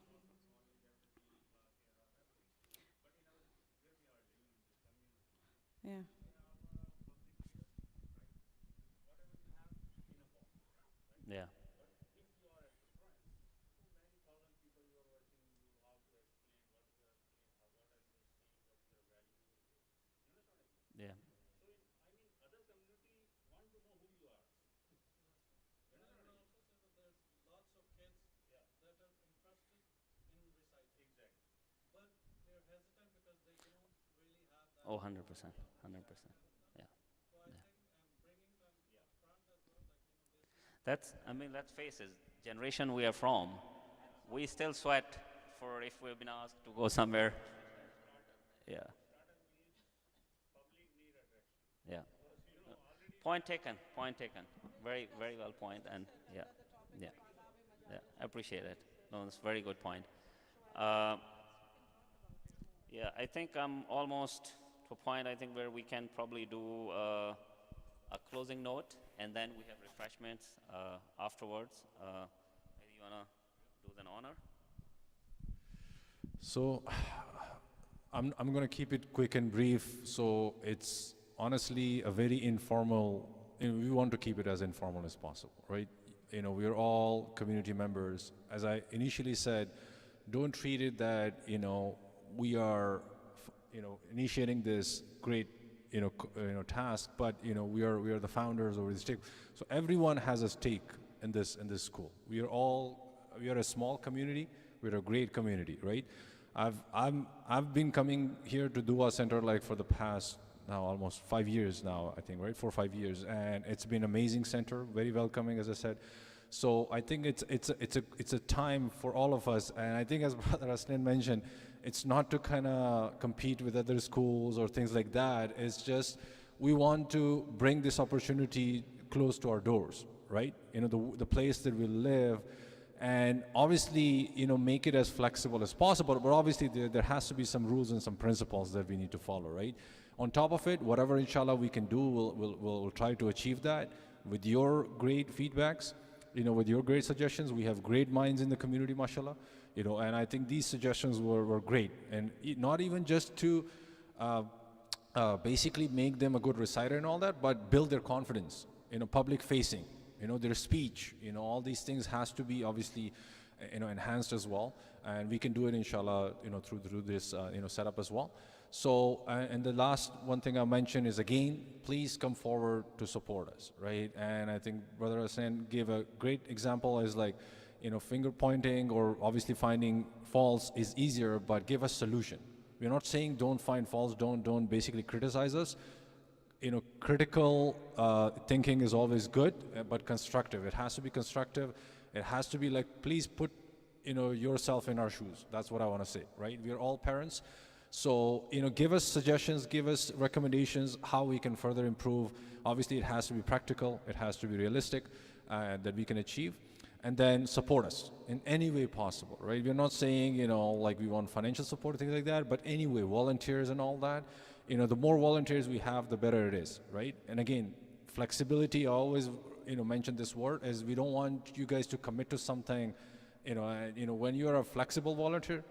Yeah. Yeah. Yeah. So, other community want to know who you are. And I would also say that there's lots of kids that are interested in reciting. Exactly. But they're hesitant because they don't really have that. Oh, 100%. 100%. Yeah. So I think bringing them up front as well, Let's face it, generation we are from, we still sweat for if we've been asked to go somewhere. Yeah. Yeah. Point taken. Point taken. Very, very well point. And yeah, yeah, yeah. I appreciate it. No, it's a very good point. Yeah, I think I'm almost to a point, I think, where we can probably do a closing note, and then we have refreshments afterwards. Maybe you want to do an honor? So I'm going to keep it quick and brief. So it's honestly a very informal, we want to keep it as informal as possible, right? We're all community members. As I initially said, don't treat it that, we are, initiating this great, task, but, we are the founders or the stake. So everyone has a stake in this school. We are a small community. We're a great community, right? I've been coming here to Dua Center like for the past now almost 5 years now, I think, right? 4 or 5 years, and it's been amazing center, very welcoming, as I said. So I think it's a time for all of us, and I think as Brother Hasnain mentioned, it's not to kind of compete with other schools or things like that. It's just we want to bring this opportunity close to our doors, right? The place that we live, and obviously, make it as flexible as possible. But obviously, there has to be some rules and some principles that we need to follow, right? On top of it, whatever inshallah we can do, we'll try to achieve that with your great feedbacks. With your great suggestions. We have great minds in the community, mashallah. And I think these suggestions were great. And not even just to basically make them a good reciter and all that, but build their confidence, public facing, their speech, all these things has to be obviously, enhanced as well. And we can do it, inshallah, through this, setup as well. So, and the last one thing I'll mention is, again, please come forward to support us, right? And I think Brother Hassan gave a great example as like, finger pointing or obviously finding faults is easier, but give us solution. We're not saying don't find faults, don't basically criticize us. Critical thinking is always good, but constructive. It has to be constructive. It has to be like, please put, yourself in our shoes. That's what I want to say, right? We are all parents. So, give us suggestions, give us recommendations, how we can further improve. Obviously, it has to be practical, it has to be realistic, that we can achieve. And then support us in any way possible, right? We're not saying, like we want financial support, things like that, but anyway, volunteers and all that. The more volunteers we have, the better it is, right? And again, flexibility, I always, mention this word, is we don't want you guys to commit to something, when you're a flexible volunteer,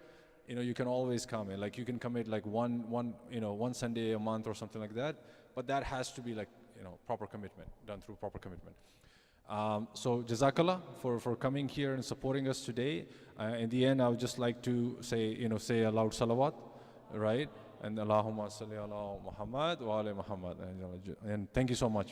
you can always come in. Like you can commit like one Sunday a month or something like that. But that has to be like, proper commitment, done through proper commitment. So Jazakallah for coming here and supporting us today. In the end, I would just like to say a loud salawat, right? And Allahumma salli ala Muhammad wa ala Muhammad. And thank you so much.